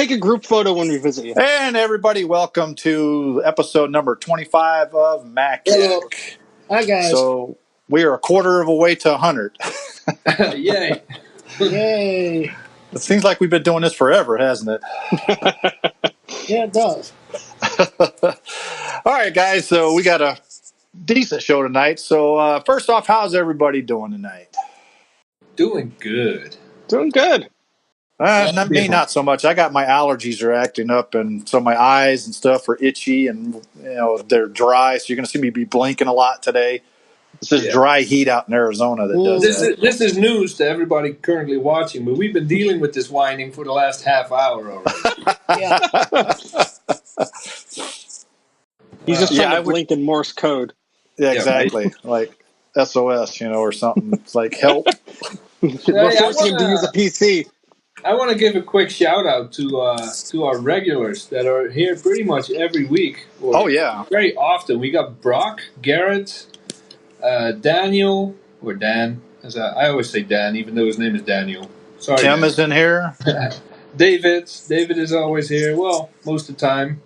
take a group photo when we visit you. And everybody, welcome to episode number 25 of Mac. Hello. Hi, guys. So we are a quarter of a way to 100. Yay. Yay. It seems like we've been doing this forever, hasn't it? Yeah, it does. All right, guys. So we got a decent show tonight. So first off, how's everybody doing tonight? Doing good. Doing good. Not so much. I got my allergies are acting up, and so my eyes and stuff are itchy, and they're dry. So you're going to see me be blinking a lot today. It's this dry heat out in Arizona that does that. This is news to everybody currently watching, but we've been dealing with this whining for the last half hour already. Yeah. He's just trying to blink in Morse code. Yeah, exactly. Right? Like SOS, or something. It's like help. We're forcing him to use a PC. I want to give a quick shout out to our regulars that are here pretty much every week. Very often. We got Brock, Garrett, Daniel, or Dan. I always say Dan, even though his name is Daniel. Sorry. Tim is in here. David is always here. Well, most of the time.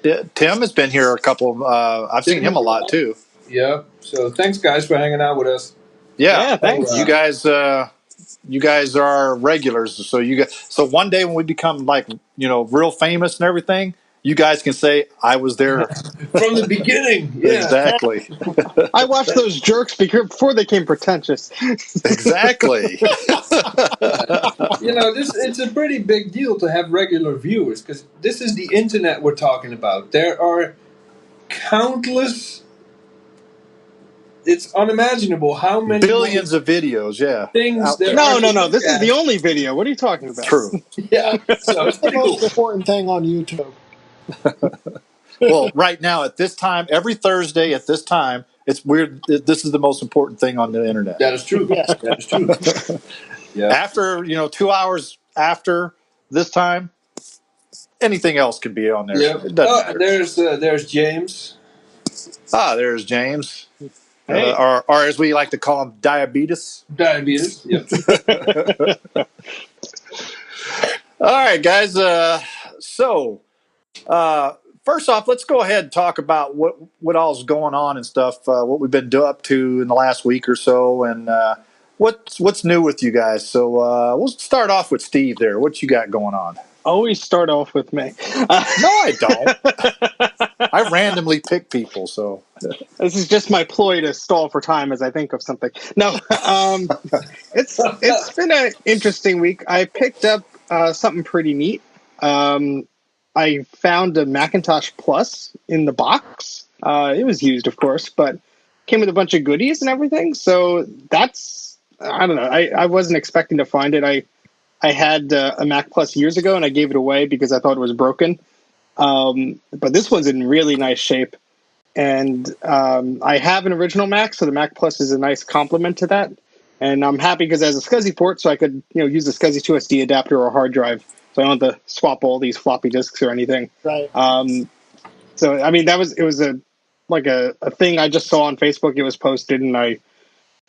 Yeah, Tim has been here a couple. I've seen him a lot too. Yeah. So thanks, guys, for hanging out with us. Yeah, thanks. You guys are regulars. So one day when we become real famous and everything, you guys can say I was there from the beginning. Yeah. Exactly. I watched those jerks before they came pretentious. Exactly. It's a pretty big deal to have regular viewers because this is the internet we're talking about. There are countless. It's unimagiable how many billions of videos. Yeah. Things. No. This is the only video. What are you talking about? True. Yeah. So it's the most important thing on YouTube. Well, right now at this time, every Thursday at this time, it's weird. This is the most important thing on the internet. That is true. Yes. That is true. Yeah. After 2 hours after this time, anything else could be on there. Yeah. There's James. There's James. Hey. Or as we like to call him, diabetes. Diabetes. Yep. All right, guys. First off, let's go ahead and talk about what all's going on and stuff. What we've been up to in the last week or so, and what's new with you guys. So we'll start off with Steve. There, what you got going on? Always start off with me. No, I don't. I randomly pick people. So this is just my ploy to stall for time as I think of something. No, it's been an interesting week. I picked up something pretty neat. I found a Macintosh Plus in the box. It was used, of course, but came with a bunch of goodies and everything. So that's, I don't know. I wasn't expecting to find it. I had a Mac Plus years ago, and I gave it away because I thought it was broken. But this one's in really nice shape. And I have an original Mac, so the Mac Plus is a nice complement to that. And I'm happy because it has a SCSI port, so I could use the SCSI to SD adapter or a hard drive. So I don't have to swap all these floppy disks or anything. Right. So I mean, it was a thing I just saw on Facebook. It was posted, and it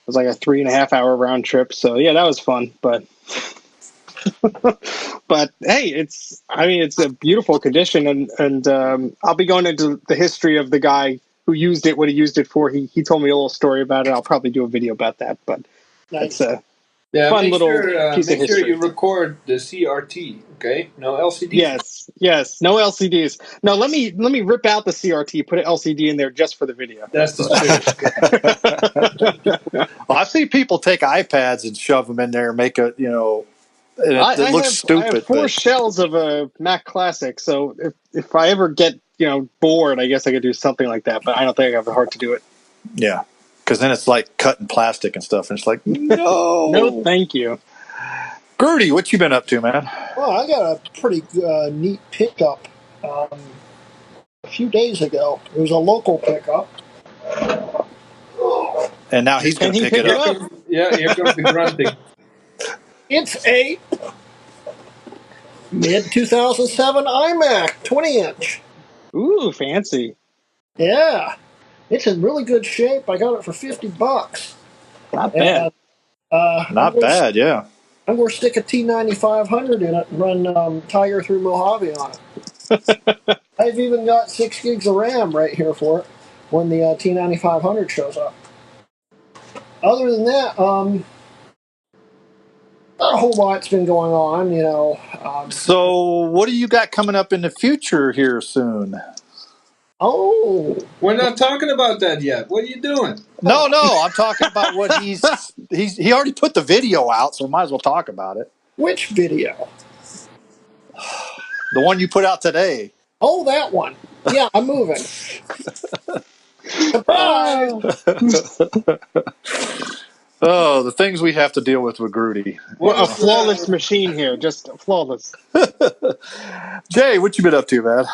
was like a 3.5 hour round trip. So yeah, that was fun. But but hey, it's a beautiful condition, and I'll be going into the history of the guy who used it, what he used it for. He told me a little story about it. I'll probably do a video about that. But nice. It's fun little piece of history. Make sure you record the CRT, okay? No LCDs. Yes, no LCDs. No, let me rip out the CRT, put an LCD in there just for the video. That's the spirit. Well, I've seen people take iPads and shove them in there and make it looks stupid. I have 4 shells of a Mac Classic, so if I ever get bored, I guess I could do something like that. But I don't think I have the heart to do it. Yeah. Because then it's like cutting plastic and stuff, and it's like, no. No, thank you. Gertie, what you been up to, man? Well, I got a pretty neat pickup a few days ago. It was a local pickup. And now he's going to pick it up. Yeah, here comes the grunting. It's a mid-2007 iMac 20-inch. Ooh, fancy. Yeah. It's in really good shape. I got it for $50. Not bad. Not bad, yeah. I'm going to stick a T9500 in it and run Tiger through Mojave on it. I've even got 6 gigs of RAM right here for it when the T9500 shows up. Other than that, not a whole lot's been going on, you know. So, what do you got coming up in the future here soon? Oh, we're not talking about that yet. What are you doing? No, I'm talking about what he already put the video out, so we might as well talk about it. which video? The one you put out today. Oh, that one. Yeah, I'm moving. Surprise! Oh, the things we have to deal with Grudy. Well, a flawless machine here, just flawless. Jay, what you been up to, man?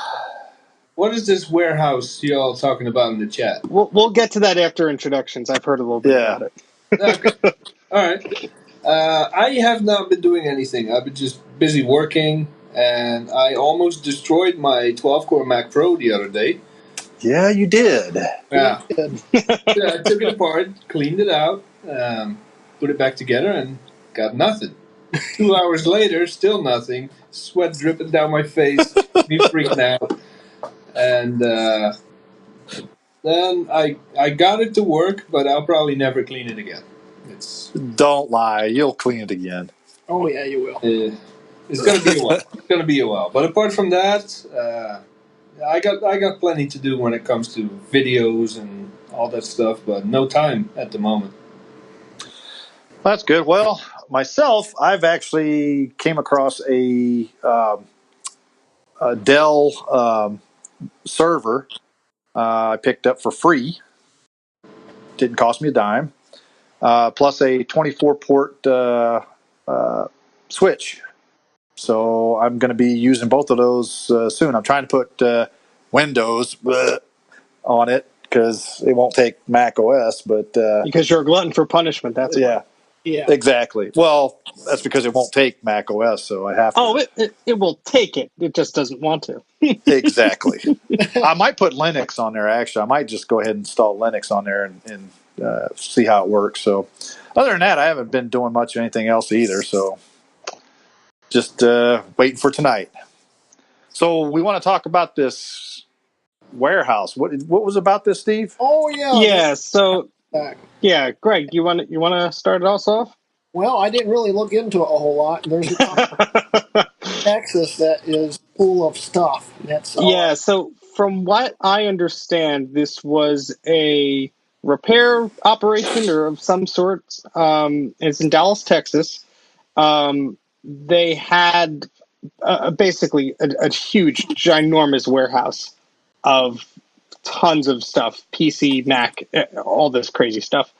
What is this warehouse you all talking about in the chat? We'll get to that after introductions. I've heard a little bit about it. Okay. All right. I have not been doing anything. I've been just busy working, and I almost destroyed my 12-core Mac Pro the other day. Yeah, you did. Yeah. I took it apart, cleaned it out, put it back together, and got nothing. 2 hours later, still nothing. Sweat dripping down my face, me freaking out. And then I got it to work, but I'll probably never clean it again. Don't lie. You'll clean it again. Oh, yeah, you will. It's going to be a while. It's going to be a while. But apart from that, I got plenty to do when it comes to videos and all that stuff, but no time at the moment. That's good. Well, myself, I've actually came across a Dell server I picked up for free. Didn't cost me a dime. Plus a 24-port switch. So I'm going to be using both of those soon. I'm trying to put Windows on it because it won't take Mac OS. But because you're a glutton for punishment, that's why. Yeah, exactly. Well, that's because it won't take Mac OS, so I have to. Oh, it will take it. It just doesn't want to. Exactly. I might put Linux on there, actually. I might just go ahead and install Linux on there and see how it works. So other than that, I haven't been doing much of anything else either. So just waiting for tonight. So we want to talk about this warehouse. What was about this, Steve? Oh, yeah. Yeah, so, yeah, Greg, you want to start us off? Well, I didn't really look into it a whole lot. There's Texas that is full of stuff. That's all. Yeah, so from what I understand, this was a repair operation or of some sort. It's in Dallas, Texas. They had basically a huge, ginormous warehouse of tons of stuff, PC, Mac, all this crazy stuff.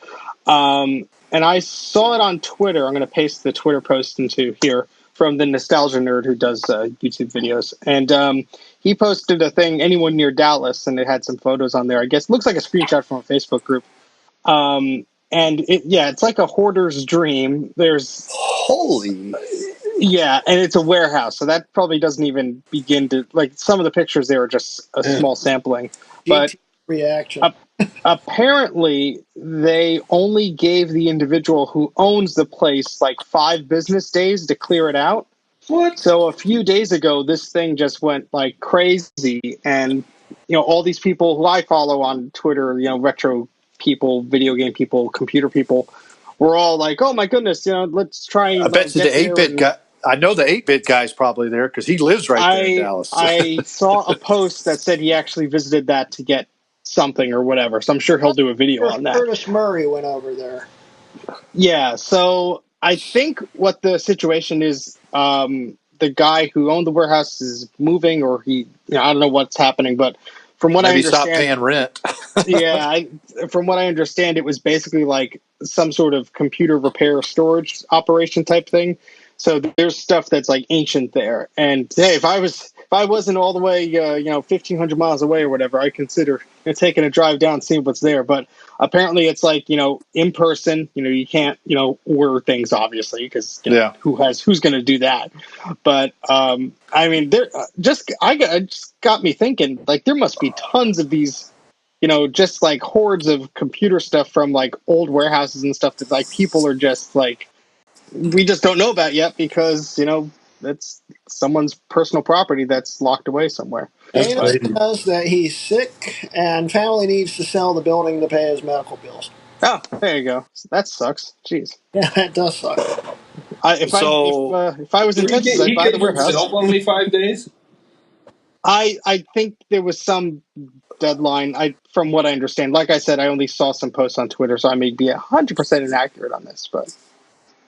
And I saw it on Twitter. I'm going to paste the Twitter post into here from the Nostalgia Nerd who does YouTube videos. And he posted a thing, anyone near Dallas, and it had some photos on there. I guess it looks like a screenshot from a Facebook group. And it's like a hoarder's dream. There's yeah, and it's a warehouse, so that probably doesn't even begin to, like, some of the pictures there are just a small sampling. But reaction. Apparently, they only gave the individual who owns the place like 5 business days to clear it out. What? So a few days ago, this thing just went like crazy, and all these people who I follow on Twitter, retro people, video game people, computer people, were all like, "Oh my goodness, let's try." And, I bet you the 8-bit guy. I know the 8-bit guy's probably there because he lives right there in Dallas. I saw a post that said he actually visited that to get something or whatever, so I'm sure he'll do a video on that. Curtis Murray went over there. Yeah, so I think what the situation is, the guy who owned the warehouse is moving, or I don't know what's happening, but from what I understand, stop paying rent. From what I understand, it was basically like some sort of computer repair storage operation type thing. So there's stuff that's like ancient there. And hey, if I wasn't all the way 1,500 miles away or whatever, I consider taking a drive down, seeing what's there. But apparently, it's like in person. You can't order things obviously because who's going to do that? But I mean, there just got me thinking, like, there must be tons of these. Just like hordes of computer stuff from like old warehouses and stuff that like people are just like we just don't know about yet because, it's someone's personal property that's locked away somewhere. Dana says that he's sick and family needs to sell the building to pay his medical bills. Oh, there you go. That sucks. Jeez. Yeah, that does suck. If I was in Texas, I'd buy the warehouse. Himself only 5 days. I think there was some deadline. From what I understand, like I said, I only saw some posts on Twitter, so I may be 100% inaccurate on this. But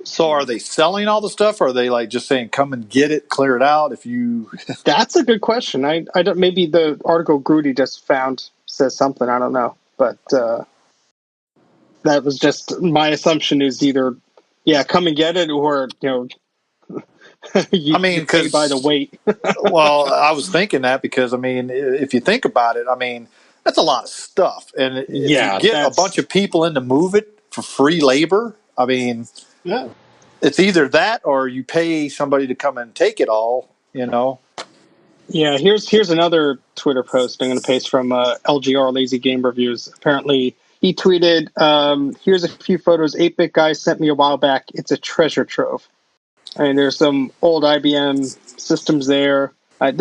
so, are they selling all the stuff, or are they like just saying, "Come and get it, clear it out"? If you, that's a good question. I don't. Maybe the article Grudy just found says something. I don't know, but that was just my assumption. Is either, come and get it, or you pay by the weight. Well, I was thinking that because if you think about it, that's a lot of stuff, and if you get a bunch of people in to move it for free labor, it's either that or you pay somebody to come and take it all. Yeah, here's another Twitter post I'm going to paste from LGR Lazy Game Reviews. Apparently, he tweeted, "Here's a few photos 8-bit guy sent me a while back. It's a treasure trove." There's some old IBM systems there.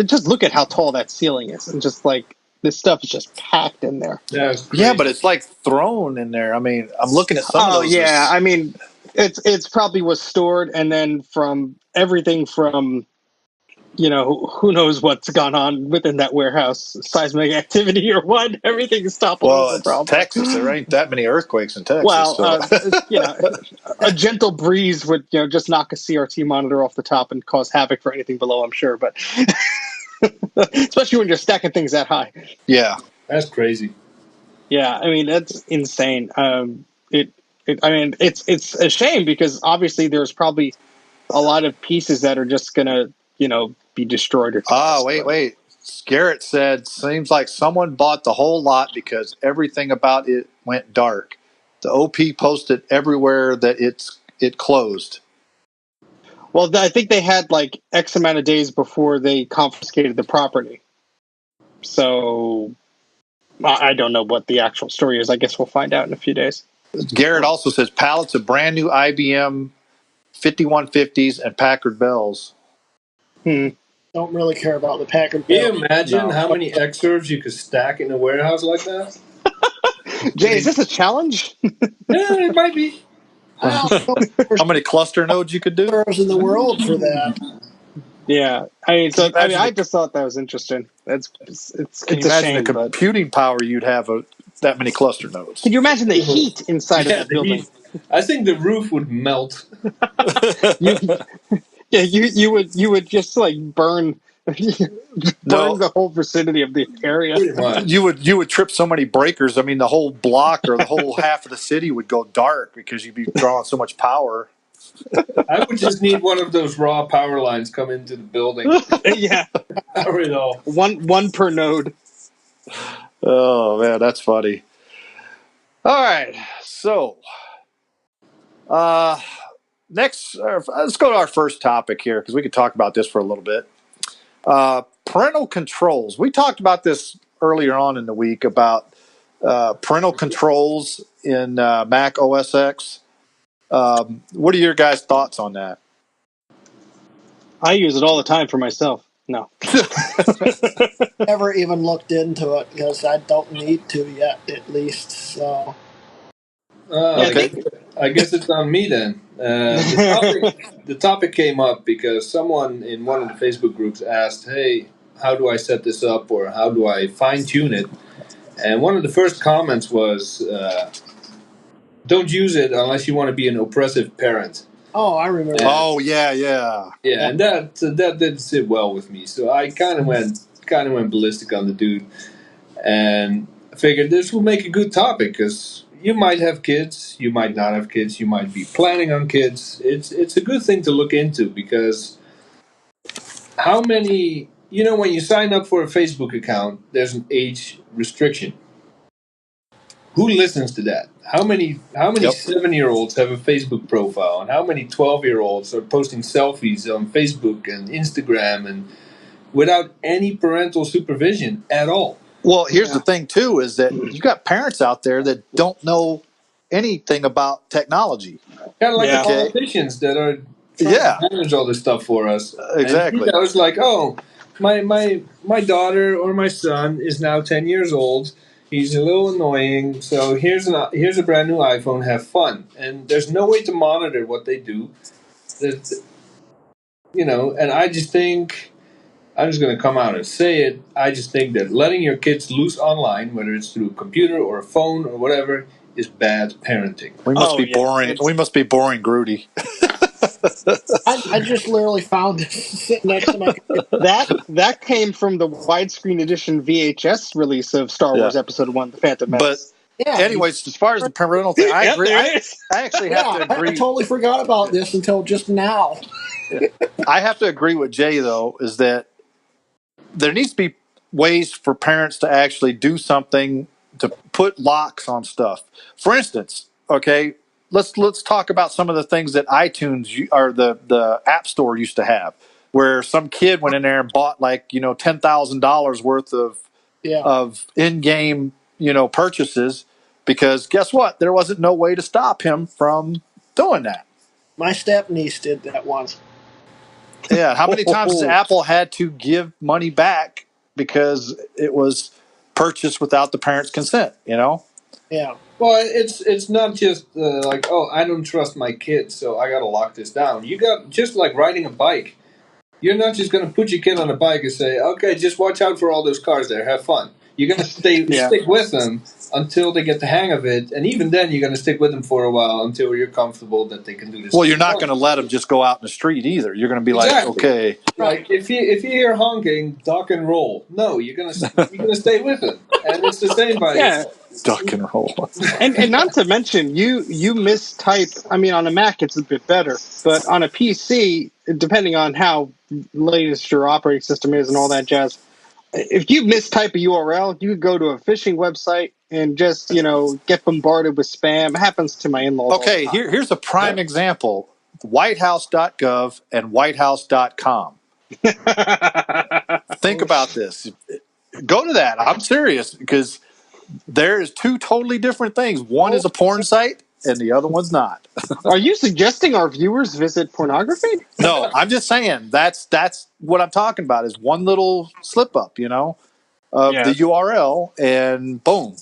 Just look at how tall that ceiling is, and just like this stuff is just packed in there. Yeah, but it's like thrown in there. I'm looking at some of those. Oh yeah, it's probably was stored, and then from everything from who knows what's gone on within that warehouse, seismic activity or what, everything's toppled over. It's Texas. There ain't that many earthquakes in Texas. Well, a gentle breeze would just knock a CRT monitor off the top and cause havoc for anything below, I'm sure. But especially when you're stacking things that high. Yeah, that's crazy. Yeah, that's insane. It's a shame because obviously there's probably a lot of pieces that are just gonna be destroyed. Or wait. Garrett said, seems like someone bought the whole lot because everything about it went dark. The OP posted everywhere that it closed. Well, I think they had like X amount of days before they confiscated the property. So I don't know what the actual story is. I guess we'll find out in a few days. Garrett also says pallets of brand new IBM 5150s and Packard Bells. Don't really care about the Packard. Can you imagine how many X-serves you could stack in a warehouse like that? Jay, is this a challenge? Yeah, it might be. How many cluster nodes you could do? In the world for that. Yeah, I just thought that was interesting. It's can you imagine the computing power you'd have that many cluster nodes? Can you imagine the heat inside of that building? Heat. I think the roof would melt. You would just like burn the whole vicinity of the area. You would trip so many breakers. The whole block or the whole half of the city would go dark because you'd be drawing so much power. I would just need one of those raw power lines come into the building. Yeah, power it all. One per node. Oh man, that's funny. All right, so next, let's go to our first topic here because we could talk about this for a little bit. Parental controls. We talked about this earlier on in the week about parental controls in Mac OS X. What are your guys' thoughts on that? I use it all the time for myself. No. Never even looked into it because I don't need to yet, at least. So. Okay. I guess it's on me then. The topic came up because someone in one of the Facebook groups asked, "Hey, how do I set this up, or how do I fine tune it?" And one of the first comments was, "Don't use it unless you want to be an oppressive parent." Oh, I remember. Yeah, and that didn't sit well with me. So I kind of went ballistic on the dude, and I figured this will make a good topic because you might have kids, you might not have kids, you might be planning on kids. It's a good thing to look into because how many when you sign up for a Facebook account, there's an age restriction. Who listens to that? How many 7-year-olds have a Facebook profile, and how many 12-year-olds are posting selfies on Facebook and Instagram and without any parental supervision at all? Well, here's the thing too: is that you got parents out there that don't know anything about technology. Kind of like the politicians that are trying to manage all this stuff for us. Exactly. And I was like, oh, my daughter or my son is now 10 years old. He's a little annoying. So here's a brand new iPhone. Have fun. And there's no way to monitor what they do. And I just think, I'm just going to come out and say it. I just think that letting your kids loose online, whether it's through a computer or a phone or whatever, is bad parenting. We must be boring. We must be boring, Grudy. I just literally found this sitting next to my computer. That came from the widescreen edition VHS release of Star Wars Episode 1, The Phantom Menace. But anyways, as far as the parental thing, I agree. I actually have to agree. I totally forgot about this until just now. I have to agree with Jay, though, is that there needs to be ways for parents to actually do something to put locks on stuff. For instance, okay, let's talk about some of the things that iTunes or the App Store used to have, where some kid went in there and bought $10,000 worth of in-game purchases, because guess what? There wasn't no way to stop him from doing that. My step-niece did that once. Yeah, how many times has Apple had to give money back because it was purchased without the parents' consent, Yeah. Well, it's not just like, oh, I don't trust my kids, so I got to lock this down. You got, just like riding a bike. You're not just going to put your kid on a bike and say, okay, just watch out for all those cars there. Have fun. You're going to stick with them until they get the hang of it. And even then, you're going to stick with them for a while until you're comfortable that they can do this. Well, you're not going to let them just go out in the street either. You're going to be like, okay. Like, if you hear honking, duck and roll. No, you're going to stay with them. And it's the same by duck and roll. and not to mention, you mistype. I mean, on a Mac, it's a bit better. But on a PC, depending on how latest your operating system is and all that jazz, if you mistype a URL, you could go to a phishing website and just, get bombarded with spam. It happens to my in-laws. Okay, here's a prime example. Whitehouse.gov and whitehouse.com. Think about this. Go to that. I'm serious, because there is two totally different things. One is a porn site and the other one's not. Are you suggesting our viewers visit pornography? No, I'm just saying that's what I'm talking about, is one little slip up, of the URL, and boom.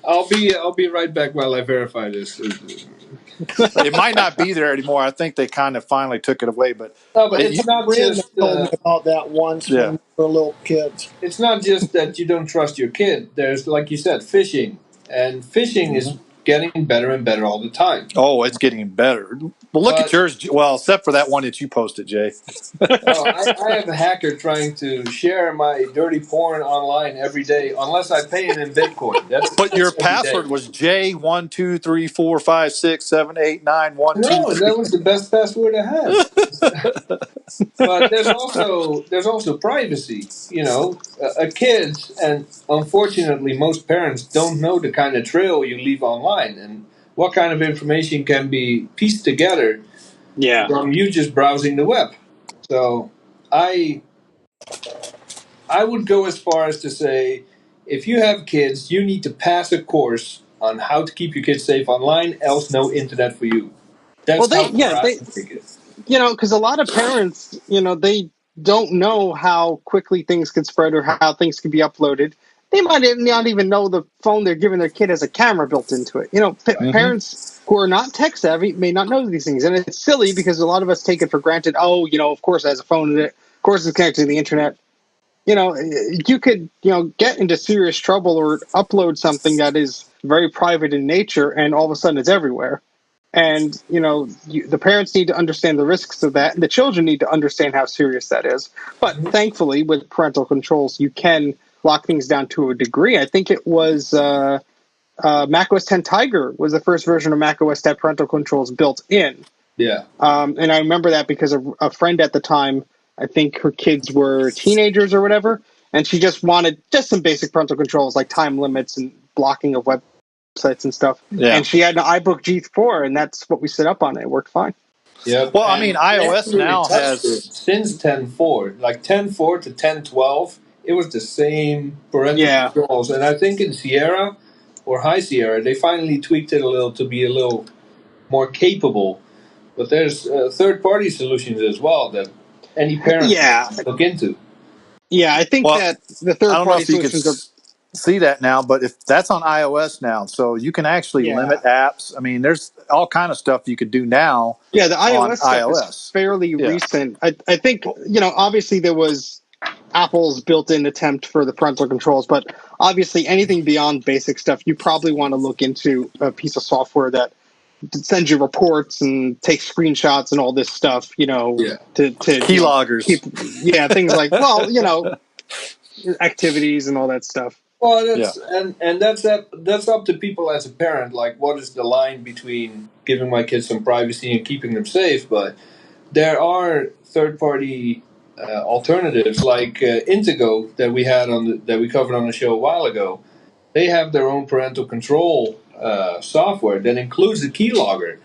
I'll be right back while I verify this. It might not be there anymore. I think they kind of finally took it away, but it's not just told me about that once when we were little kids. It's not just that you don't trust your kid. There's, like you said, phishing, and phishing is getting better and better all the time. Oh, it's getting better. Well, look at yours. Well, except for that one that you posted, Jay. I have a hacker trying to share my dirty porn online every day, unless I pay him in Bitcoin. But your password was J12345678912. No, that was the best password I had. But there's also privacy. A kid, and unfortunately, most parents don't know the kind of trail you leave online and what kind of information can be pieced together from you just browsing the web. So I would go as far as to say, if you have kids, you need to pass a course on how to keep your kids safe online, else no internet for you. That's because a lot of parents, they don't know how quickly things could spread or how things could be uploaded. They might not even know the phone they're giving their kid has a camera built into it. Parents who are not tech savvy may not know these things. And it's silly because a lot of us take it for granted. Oh, of course it has a phone in it. Of course it's connected to the internet. You could, get into serious trouble or upload something that is very private in nature, and all of a sudden it's everywhere. And, the parents need to understand the risks of that, and the children need to understand how serious that is. But thankfully, with parental controls, you can lock things down to a degree. I think it was macOS 10 Tiger was the first version of macOS that had parental controls built in. Yeah. And I remember that because a friend at the time, I think her kids were teenagers or whatever, and she just wanted some basic parental controls like time limits and blocking of websites and stuff. Yeah. And she had an iBook G4, and that's what we set up on it. It worked fine. Yeah. Well, I mean, iOS now has since 10.4, like 10.4 to 10.12, it was the same parental controls. And I think in Sierra, or High Sierra, they finally tweaked it a little to be a little more capable. But there's third-party solutions as well that any parent can look into. Yeah, I think that the I don't know third-party if you could solutions are. see that now, but if that's on iOS now, so you can actually limit apps. I mean, there's all kind of stuff you could do now. Yeah, the on iOS stuff is fairly recent. I think, obviously there was Apple's built-in attempt for the parental controls, but obviously anything beyond basic stuff, you probably want to look into a piece of software that sends you reports and takes screenshots and all this stuff, to keyloggers. Things like, activities and all that stuff. Well, that's up to people as a parent. Like, what is the line between giving my kids some privacy and keeping them safe? But there are third-party alternatives like Intego that we had that we covered on the show a while ago. They have their own parental control software that includes a keylogger.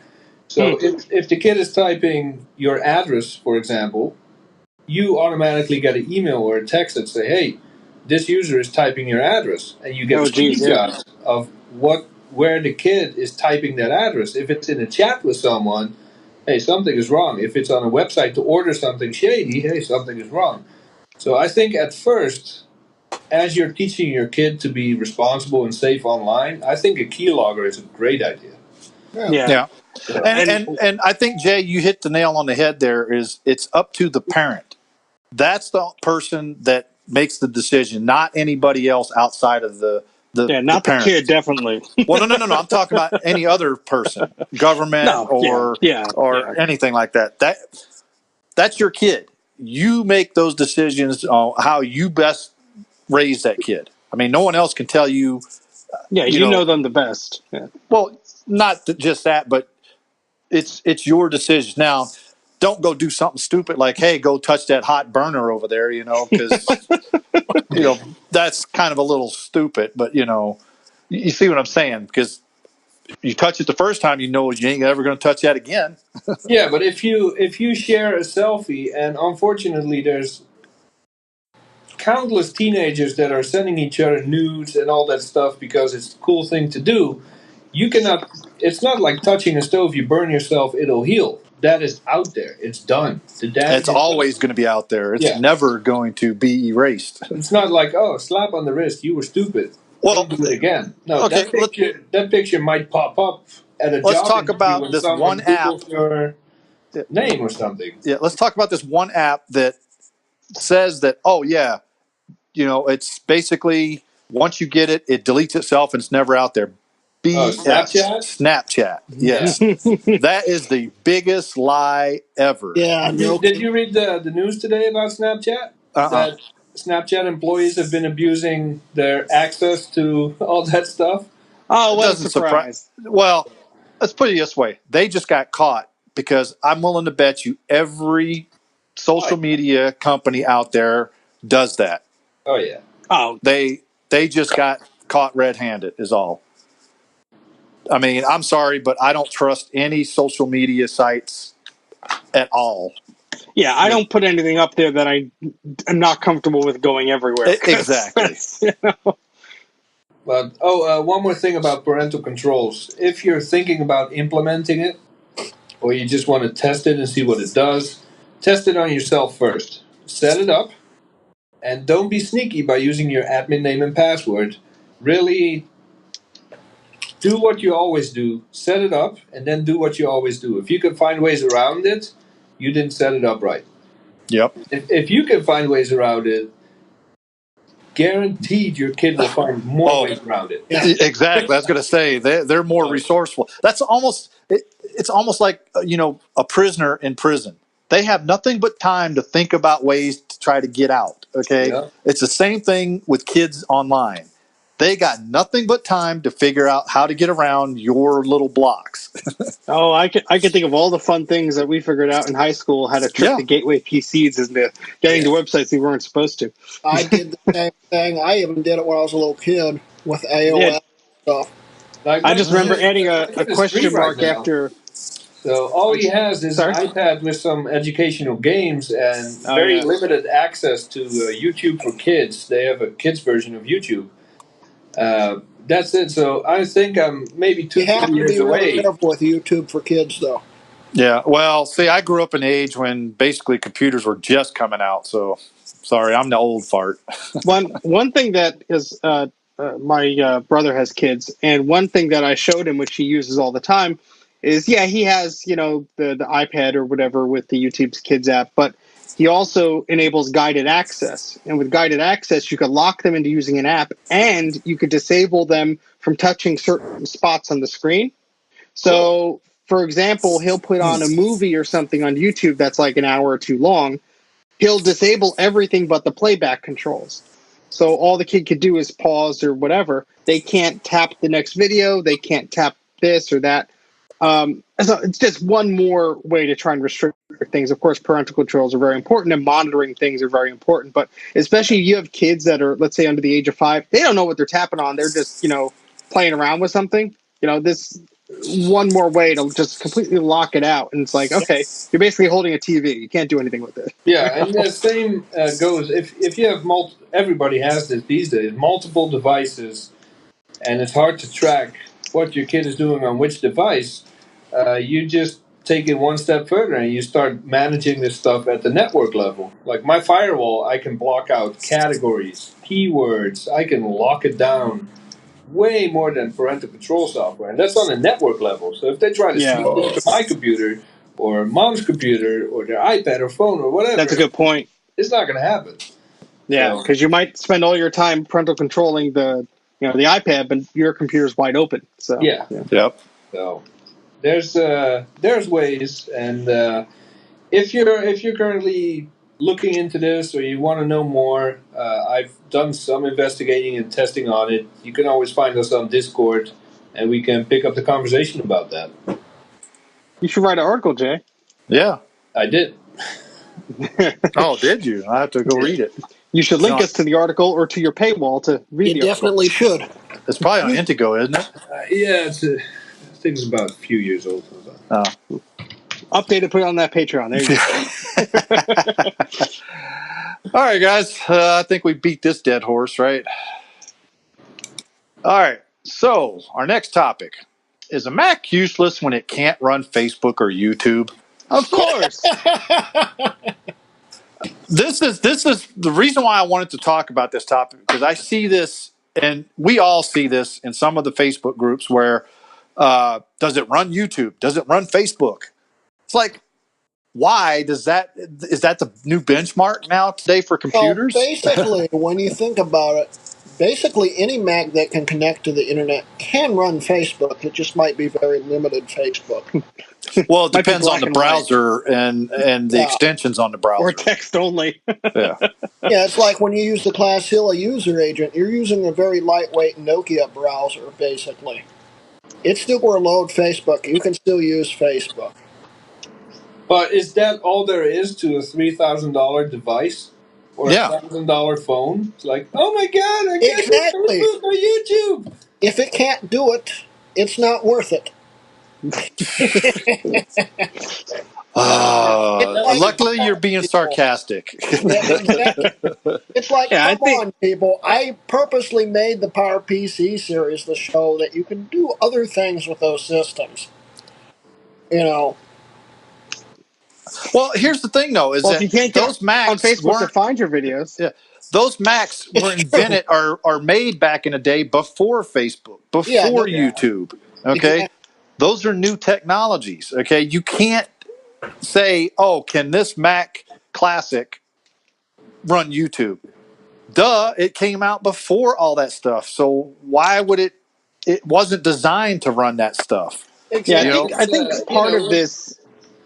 So if the kid is typing your address, for example, you automatically get an email or a text that say, "Hey, this user is typing your address," and you get a screenshot of where the kid is typing that address. If it's in a chat with someone, hey, something is wrong. If it's on a website to order something shady, hey, something is wrong. So I think at first, as you're teaching your kid to be responsible and safe online, I think a keylogger is a great idea. Yeah. And I think, Jay, you hit the nail on the head there. It's up to the parent. That's the person that makes the decision, not anybody else outside of the not the kid, definitely. Well, no. I'm talking about any other person, government or anything like that. That's your kid. You make those decisions on how you best raise that kid. I mean, no one else can tell you. You know them the best. Yeah. Well, not just that, but it's your decision. Now, don't go do something stupid like, hey, go touch that hot burner over there, because that's kind of a little stupid. But you see what I'm saying? Because you touch it the first time, you ain't ever going to touch that again. Yeah, but if you share a selfie, and unfortunately, there's countless teenagers that are sending each other nudes and all that stuff because it's a cool thing to do. You cannot. It's not like touching a stove. You burn yourself, it'll heal. That is out there. It's done. The damage. It's always going to be out there. It's never going to be erased. It's not like, oh, slap on the wrist. You were stupid. Well, don't do it again. No, okay, that picture might pop up at a job. Let's talk about this one app. Your name or something. Yeah, let's talk about this one app that says that. Oh yeah, it's basically once you get it, it deletes itself and it's never out there. Snapchat? Snapchat. Yes. That is the biggest lie ever. Yeah. Did you read the news today about Snapchat? That Snapchat employees have been abusing their access to all that stuff? Oh, what a surprise. Well, let's put it this way. They just got caught because I'm willing to bet you every social media company out there does that. Oh, yeah. Oh. They just got caught red-handed is all. I mean, I'm sorry, but I don't trust any social media sites at all. Yeah, I don't put anything up there that I'm not comfortable with going everywhere. Exactly. But one more thing about parental controls. If you're thinking about implementing it, or you just want to test it and see what it does, test it on yourself first. Set it up, and don't be sneaky by using your admin name and password. Really do what you always do. Set it up, and then do what you always do. If you can find ways around it, you didn't set it up right. Yep. If you can find ways around it, guaranteed your kid will find more ways around it. Yeah. Exactly. I was going to say they're more resourceful. That's almost it's almost like a prisoner in prison. They have nothing but time to think about ways to try to get out. Okay, It's the same thing with kids online. They got nothing but time to figure out how to get around your little blocks. Oh, I can think of all the fun things that we figured out in high school, how to trick the gateway PCs into getting to websites we weren't supposed to. I did the same thing. I even did it when I was a little kid with AOL stuff. I just remember adding a question mark after. So all he has is an iPad with some educational games and very limited access to YouTube for kids. They have a kids version of YouTube. That's it. So I think I'm maybe 2 You have 3 to years be really away. careful with YouTube for kids, though. Yeah, well, see, I grew up in an age when basically computers were just coming out. So, sorry, I'm the old fart. One thing that is my brother has kids, and one thing that I showed him, which he uses all the time, is he has the iPad or whatever with the YouTube's Kids app, but he also enables guided access. And with guided access, you could lock them into using an app, and you could disable them from touching certain spots on the screen. Cool. So, for example, he'll put on a movie or something on YouTube that's like an hour or two long. He'll disable everything but the playback controls. So all the kid could do is pause or whatever. They can't tap the next video. They can't tap this or that. So it's just one more way to try and restrict things. Of course, parental controls are very important, and monitoring things are very important. But especially if you have kids that are, let's say, under the age of 5, they don't know what they're tapping on. They're just, playing around with something. This one more way to just completely lock it out. And it's like, okay, you're basically holding a TV. You can't do anything with it. Yeah, and the same goes if you have everybody has this these days, multiple devices, and it's hard to track what your kid is doing on which device. You just take it one step further and you start managing this stuff at the network level. Like my firewall, I can block out categories, keywords, I can lock it down way more than parental control software, and that's on a network level. So if they try to Yeah. sneak into my computer or mom's computer or their iPad or phone or whatever, That's a good point. it's not going to happen. Yeah, So, because you might spend all your time parental controlling the iPad, but your computer's wide open. So yeah. Yep. So there's ways, and if you're currently looking into this or you want to know more, I've done some investigating and testing on it. You can always find us on Discord, and we can pick up the conversation about that. You should write an article, Jay. Yeah. I did. Oh, did you? I have to go read it. You should link us to the article or to your paywall to read You the article. definitely should. It's probably on Intego, isn't it? Yeah, I think it's about a few years old. Oh. Update it, put it on that Patreon. There you go. All right, guys. I think we beat this dead horse, right? All right. So our next topic is a Mac useless when it can't run Facebook or YouTube? Of course. This is the reason why I wanted to talk about this topic, because I see this, and we all see this in some of the Facebook groups where does it run YouTube? Does it run Facebook? It's like, why is that the new benchmark now today for computers? Well, basically, when you think about it, basically any Mac that can connect to the internet can run Facebook. It just might be very limited Facebook. Well, it depends on the browser and the extensions on the browser. Or text only. Yeah. Yeah, it's like when you use the Classilla user agent, you're using a very lightweight Nokia browser, basically. It still will load Facebook. You can still use Facebook. But is that all there is to a $3,000 device or a $1,000 phone? It's like, oh my God, I can't use Facebook or YouTube. If it can't do it, it's not worth it. Luckily, you're being sarcastic. It's like, come on, people. I purposely made the PowerPC series to show that you can do other things with those systems. Well, here's the thing, though, is that you can't those Macs on Facebook to find your videos. Yeah, those Macs were invented are made back in the day before Facebook, before YouTube. Okay, those are new technologies. Okay, you can't say, "Oh, can this Mac Classic run YouTube?" Duh, it came out before all that stuff. So why would it? It wasn't designed to run that stuff. Exactly. Yeah, I think part of this.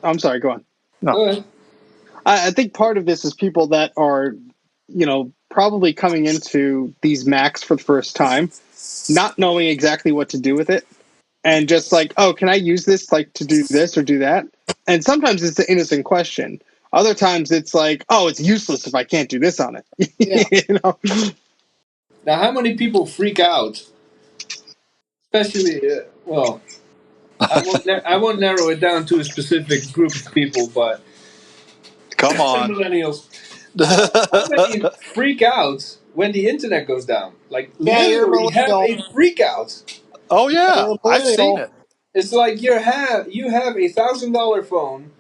I'm sorry. Go on. No. Go ahead. I think part of this is people that are, probably coming into these Macs for the first time, not knowing exactly what to do with it, and just like, oh, can I use this like to do this or do that? And sometimes it's an innocent question. Other times it's like, oh, it's useless if I can't do this on it. Yeah. Now, how many people freak out? Especially, I won't narrow it down to a specific group of people, but come on, millennials. How many freak out when the internet goes down. Like Yeah, you're a literally have a millennial. freak out. Oh yeah, You're a I've seen millennial. it. It's like you have $1,000 phone,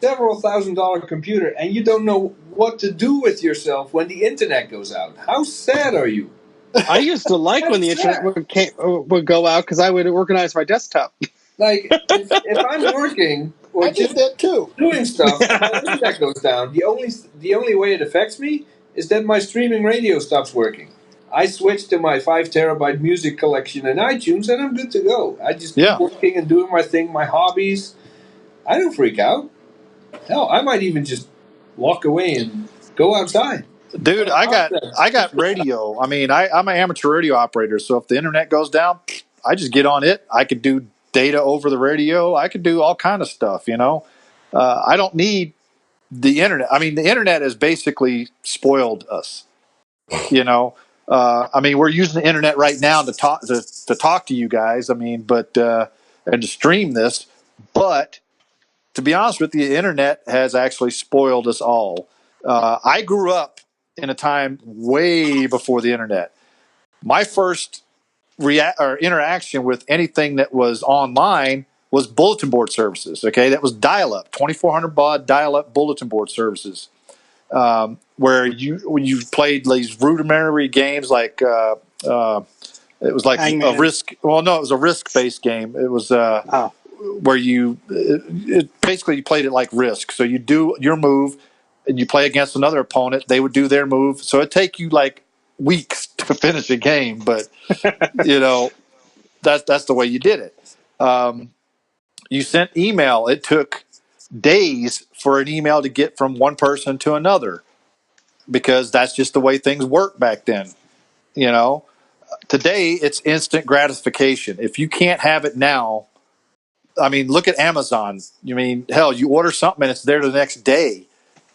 several $1,000 computer, and you don't know what to do with yourself when the internet goes out. How sad are you? I used to like when the That's internet sad. would go out because I would organize my desktop. Like if I'm working or I did just that too. doing stuff and my internet goes down, the only way it affects me is that my streaming radio stops working. I switch to my 5 terabyte music collection in iTunes and I'm good to go. I just keep Yeah, working and doing my thing, my hobbies. I don't freak out. Hell, I might even just walk away and go outside. dude, Play I got radio. I mean, I'm an amateur radio operator, so if the internet goes down, I just get on it. I could do data over the radio. I could do all kind of stuff. I don't need the internet. I mean, the internet has basically spoiled us. I mean, we're using the internet right now to talk to you guys. I mean, but and to stream this, but to be honest with you, the internet has actually spoiled us all. I grew up in a time way before the internet. My first interaction with anything that was online was bulletin board services. Okay, that was dial-up, 2400 baud dial-up bulletin board services, where when you played these rudimentary games like it was like a Hangman. risk. Well, no, it was a risk-based game. It was Oh, where it basically you played it like Risk. So you do your move and you play against another opponent. They would do their move. So it'd take you like weeks to finish a game, but you know that's the way you did it. You sent email. It took days for an email to get from one person to another because that's just the way things worked back then. You know, today it's instant gratification. If you can't have it now, I mean, look at Amazon. You mean, hell, you order something and it's there the next day.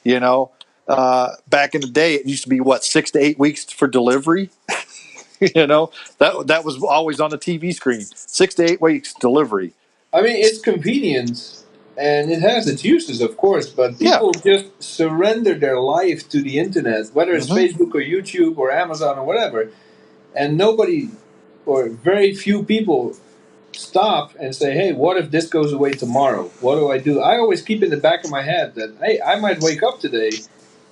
You know, back in the day, it used to be what 6 to 8 weeks for delivery. That was always on the TV screen. 6 to 8 weeks delivery. I mean, it's convenient and it has its uses, of course, but Yeah. people just surrender their life to the internet, whether it's Mm-hmm. Facebook or YouTube or Amazon or whatever, and nobody or very few people stop and say, hey, what if this goes away tomorrow? What do I do? I always keep in the back of my head that, hey, I might wake up today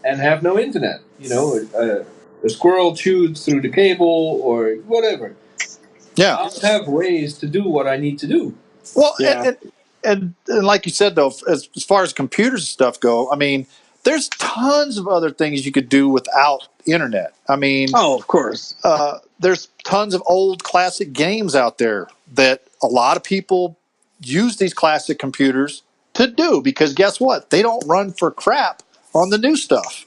and have no internet. A squirrel chewed through the cable or whatever. Yeah. I'll have ways to do what I need to do. Well, yeah. and like you said though, as far as computers and stuff go, I mean, there's tons of other things you could do without internet. I mean, Oh, of course. there's tons of old classic games out there that a lot of people use these classic computers to do because guess what? They don't run for crap on the new stuff.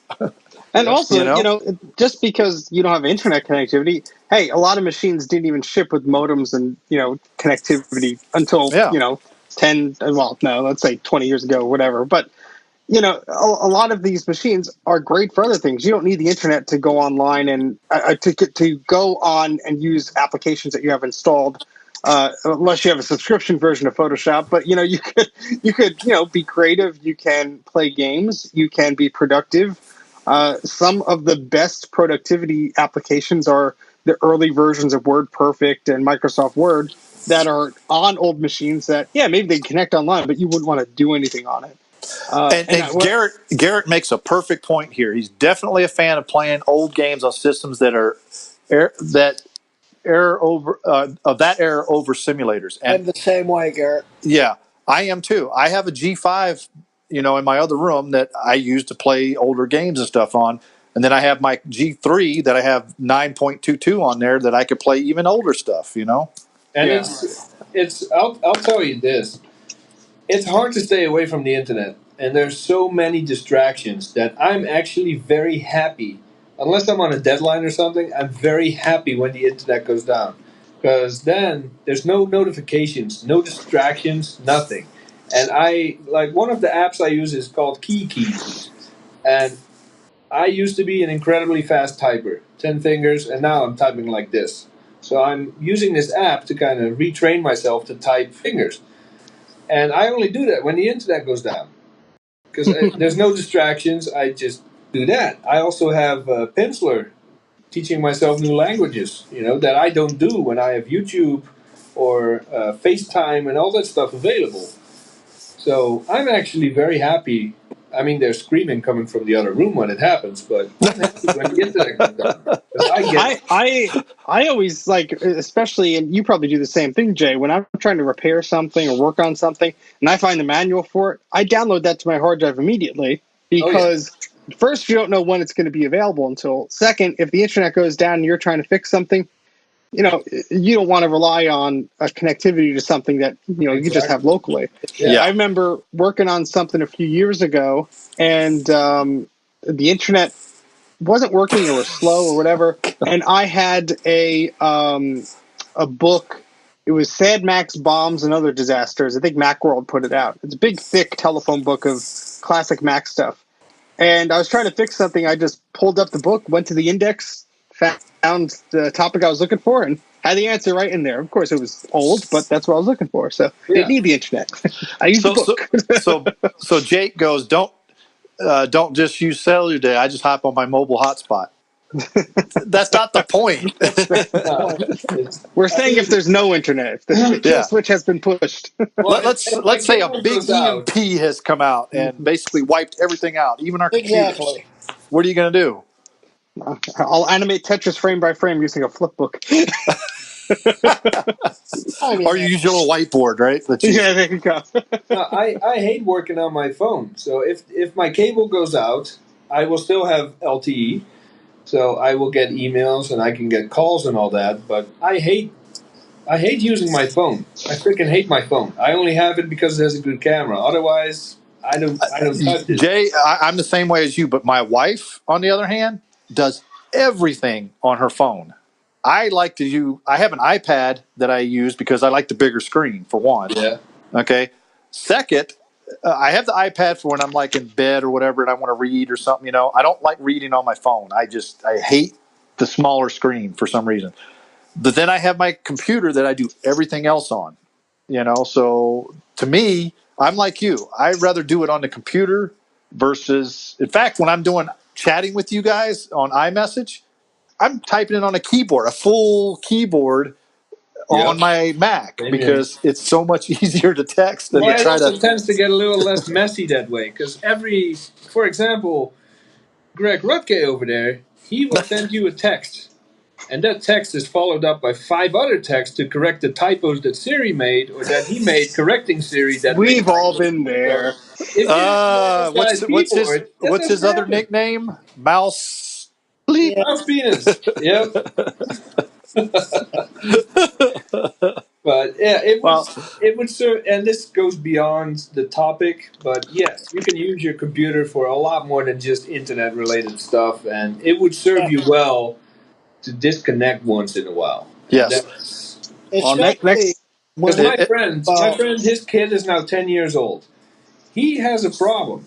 And also, You know? just because you don't have internet connectivity, hey, a lot of machines didn't even ship with modems and, connectivity until, Yeah. 10, well, no, let's say 20 years ago, whatever. But, a lot of these machines are great for other things. You don't need the internet to go online and to go on and use applications that you have installed, unless you have a subscription version of Photoshop. But, you could be creative. You can play games. You can be productive. Some of the best productivity applications are the early versions of WordPerfect and Microsoft Word that are on old machines that, yeah, maybe they connect online, but you wouldn't want to do anything on it. And Garrett makes a perfect point here. He's definitely a fan of playing old games on systems that are era over of that era over simulators. And I'm the same way, Garrett. yeah, I am too. I have a G5, in my other room that I use to play older games and stuff on. And then I have my G3 that I have 9.22 on there that I could play even older stuff, And Yeah. I'll tell you this. It's hard to stay away from the internet, and there's so many distractions that I'm actually very happy. Unless I'm on a deadline or something, I'm very happy when the internet goes down. Because then there's no notifications, no distractions, nothing. And one of the apps I use is called Keys. And I used to be an incredibly fast typer, 10 fingers, and now I'm typing like this. So I'm using this app to kind of retrain myself to type fingers. And I only do that when the internet goes down. Because there's no distractions, I just do that. I also have Penciler teaching myself new languages, that I don't do when I have YouTube or FaceTime and all that stuff available. So I'm actually very happy. I mean, there's screaming coming from the other room when it happens, but I'm happy when the internet comes on. I always like, especially, and you probably do the same thing, Jay, when I'm trying to repair something or work on something and I find the manual for it, I download that to my hard drive immediately because first, you don't know when it's going to be available until. Second, if the internet goes down and you're trying to fix something, you don't want to rely on a connectivity to something that, you can just have locally. Yeah. I remember working on something a few years ago and the internet wasn't working or was slow or whatever. And I had a book. It was Sad Mac's Bombs and Other Disasters. I think Macworld put it out. It's a big, thick telephone book of classic Mac stuff. And I was trying to fix something. I just pulled up the book, went to the index, found the topic I was looking for, and had the answer right in there. Of course, it was old, but that's what I was looking for. So I didn't need the internet. I used the book. So Jake goes, don't just use cellular data. I just hop on my mobile hotspot. That's not the point. We're saying if there's no internet, if the kill switch has been pushed. Well, let's say a big EMP has come out and basically wiped everything out, even our computers. Exactly. What are you going to do? I'll animate Tetris frame by frame using a flip book. Or you use your little whiteboard, right? Yeah, there you go. I hate working on my phone. So if my cable goes out, I will still have LTE. So I will get emails and I can get calls and all that. But I hate using my phone. I freaking hate my phone. I only have it because it has a good camera. Otherwise, I don't touch it. Jay, I'm the same way as you, but my wife, on the other hand, does everything on her phone. I have an iPad that I use because I like the bigger screen, for one. Yeah. Okay. Second, I have the iPad for when I'm like in bed or whatever and I want to read or something, I don't like reading on my phone. I hate the smaller screen for some reason. But then I have my computer that I do everything else on, so to me, I'm like you. I'd rather do it on the computer versus, in fact, when I'm doing chatting with you guys on iMessage, I'm typing it on a keyboard, a full keyboard on my Mac because it's so much easier to text than to try it also tends to get a little less messy that way because for example, Greg Rutke over there, he will send you a text. And that text is followed up by 5 other texts to correct the typos that Siri made or that he made correcting Siri. We've all been there. What's his other nickname? Mouse Bleep. Mouse penis. Yep. But yeah, it would serve, and this goes beyond the topic. But yes, you can use your computer for a lot more than just internet-related stuff, and it would serve you well to disconnect once in a while. Yes. Because my friend, his kid is now 10 years old. He has a problem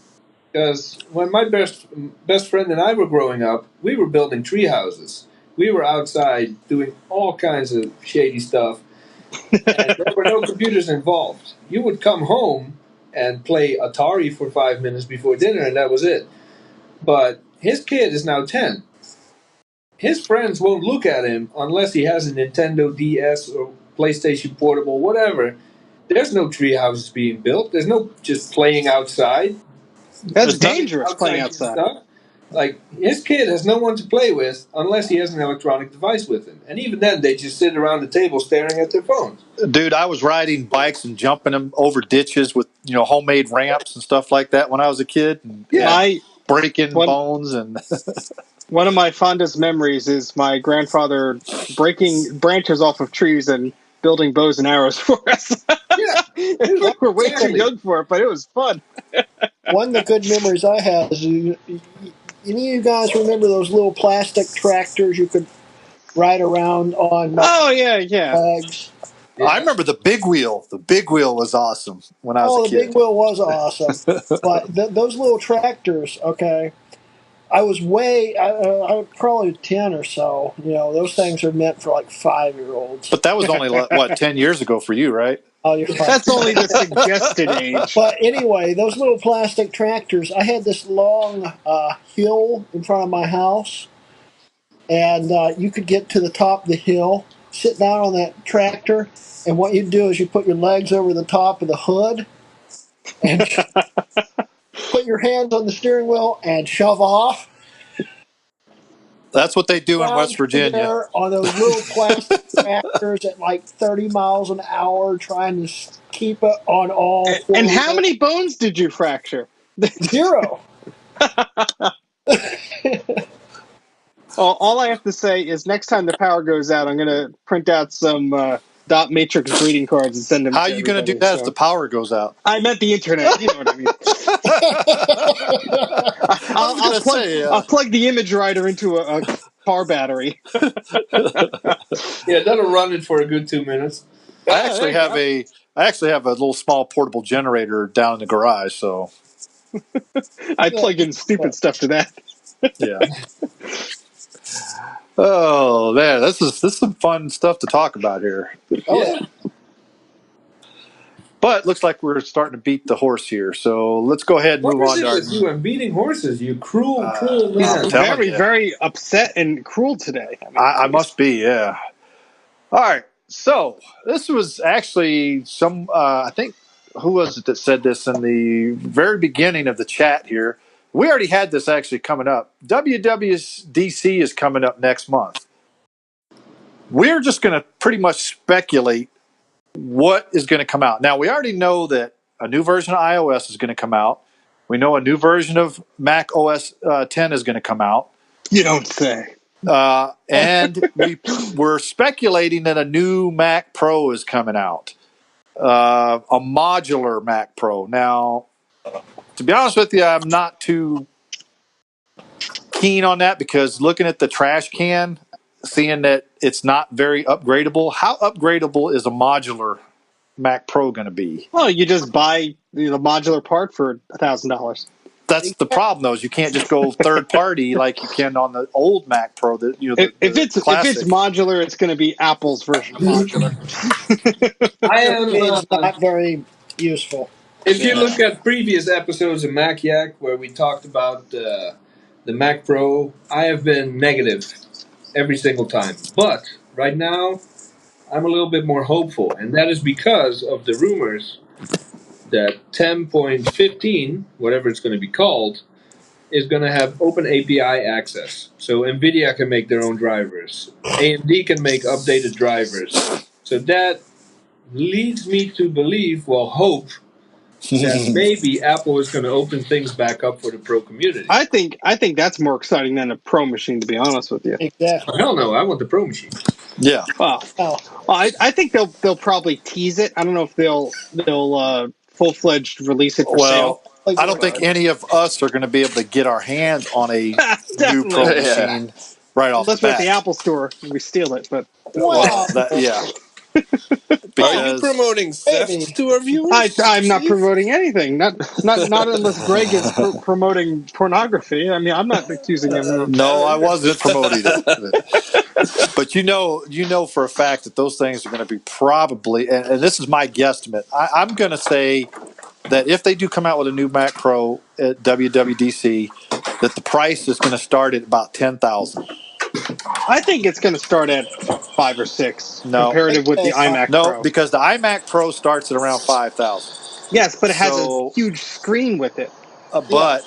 because when my best friend and I were growing up, we were building tree houses. We were outside doing all kinds of shady stuff, and there were no computers involved. You would come home and play Atari for 5 minutes before dinner, and that was it. But his kid is now 10. His friends won't look at him unless he has a Nintendo DS or PlayStation Portable, whatever. There's no tree houses being built. There's no just playing outside. That's dangerous, playing outside. Like, his kid has no one to play with unless he has an electronic device with him. And even then, they just sit around the table staring at their phones. Dude, I was riding bikes and jumping them over ditches with, homemade ramps and stuff like that when I was a kid. And, breaking bones and... One of my fondest memories is my grandfather breaking branches off of trees and building bows and arrows for us. We were way too young for it, but it was fun. One of the good memories I have is, any of you guys remember those little plastic tractors you could ride around on? Bags? Yeah. I remember the big wheel. The big wheel was awesome when I was a kid. The big wheel was awesome. But those little tractors, okay, I was I was probably 10 or so. Those things are meant for like 5-year-olds. But that was only, 10 years ago for you, right? Oh, you're fine. That's only the suggested age. But anyway, those little plastic tractors, I had this long hill in front of my house. and you could get to the top of the hill, sit down on that tractor, and what you do is you put your legs over the top of the hood and put your hands on the steering wheel and shove off. That's what they do in West Virginia. There on those little plastic tractors at like 30 miles an hour, trying to keep it on all four. And how many bones did you fracture? 0. All I have to say is next time the power goes out, I'm going to print out some dot matrix greeting cards and send them. How are you going to do that if the power goes out? I meant the internet. You know what I mean. I'll plug the image writer into a car battery. Yeah, that'll run it for a good 2 minutes. I actually have a little small portable generator down in the garage, so I plug in stupid stuff to that. Yeah. Oh man, this is some fun stuff to talk about here. Oh yeah. But looks like we're starting to beat the horse here, so let's go ahead and move on. What is it with you and beating horses? You cruel man. Very upset and cruel today. I must be, yeah. All right, so this was actually I think, who was it that said this in the very beginning of the chat here? We already had this actually coming up. WWDC is coming up next month. We're just going to pretty much speculate what is going to come out. Now, we already know that a new version of iOS is going to come out. We know a new version of Mac OS 10 is going to come out. You don't say. And we're speculating that a new Mac Pro is coming out. A modular Mac Pro. Now, to be honest with you, I'm not too keen on that because looking at the trash can, seeing that it's not very upgradable. How upgradable is a modular Mac Pro going to be? Well, you just buy the modular part for $1,000. That's the problem, though. Is you can't just go third party like you can on the old Mac Pro. If it's modular, it's going to be Apple's version of modular. It's not very useful. If you look at previous episodes of Mac Yak where we talked about the Mac Pro, I have been negative every single time. But right now, I'm a little bit more hopeful, and that is because of the rumors that 10.15, whatever it's going to be called, is going to have open API access. So NVIDIA can make their own drivers. AMD can make updated drivers. So that leads me to believe, hope, that maybe Apple is going to open things back up for the Pro community. I think that's more exciting than a Pro machine, to be honest with you. Exactly. Hell no, I want the Pro machine. Yeah. Well, I think they'll probably tease it. I don't know if they'll full-fledged release it for sale. I don't think any of us are going to be able to get our hands on a new Pro machine right off the bat. Unless we're at the Apple store and we steal it, but yeah. Are you promoting theft to our viewers? I'm not promoting anything. Not unless Greg is promoting pornography. I mean, I'm not accusing him. No, I wasn't promoting it. But you know for a fact that those things are going to be probably, and this is my guesstimate. I'm going to say that if they do come out with a new Mac Pro at WWDC, that the price is going to start at about $10,000. I think it's going to start at 5 or 6. No, comparative with the iMac Pro. No, because the iMac Pro starts at around $5,000. Yes, but it has a huge screen with it. But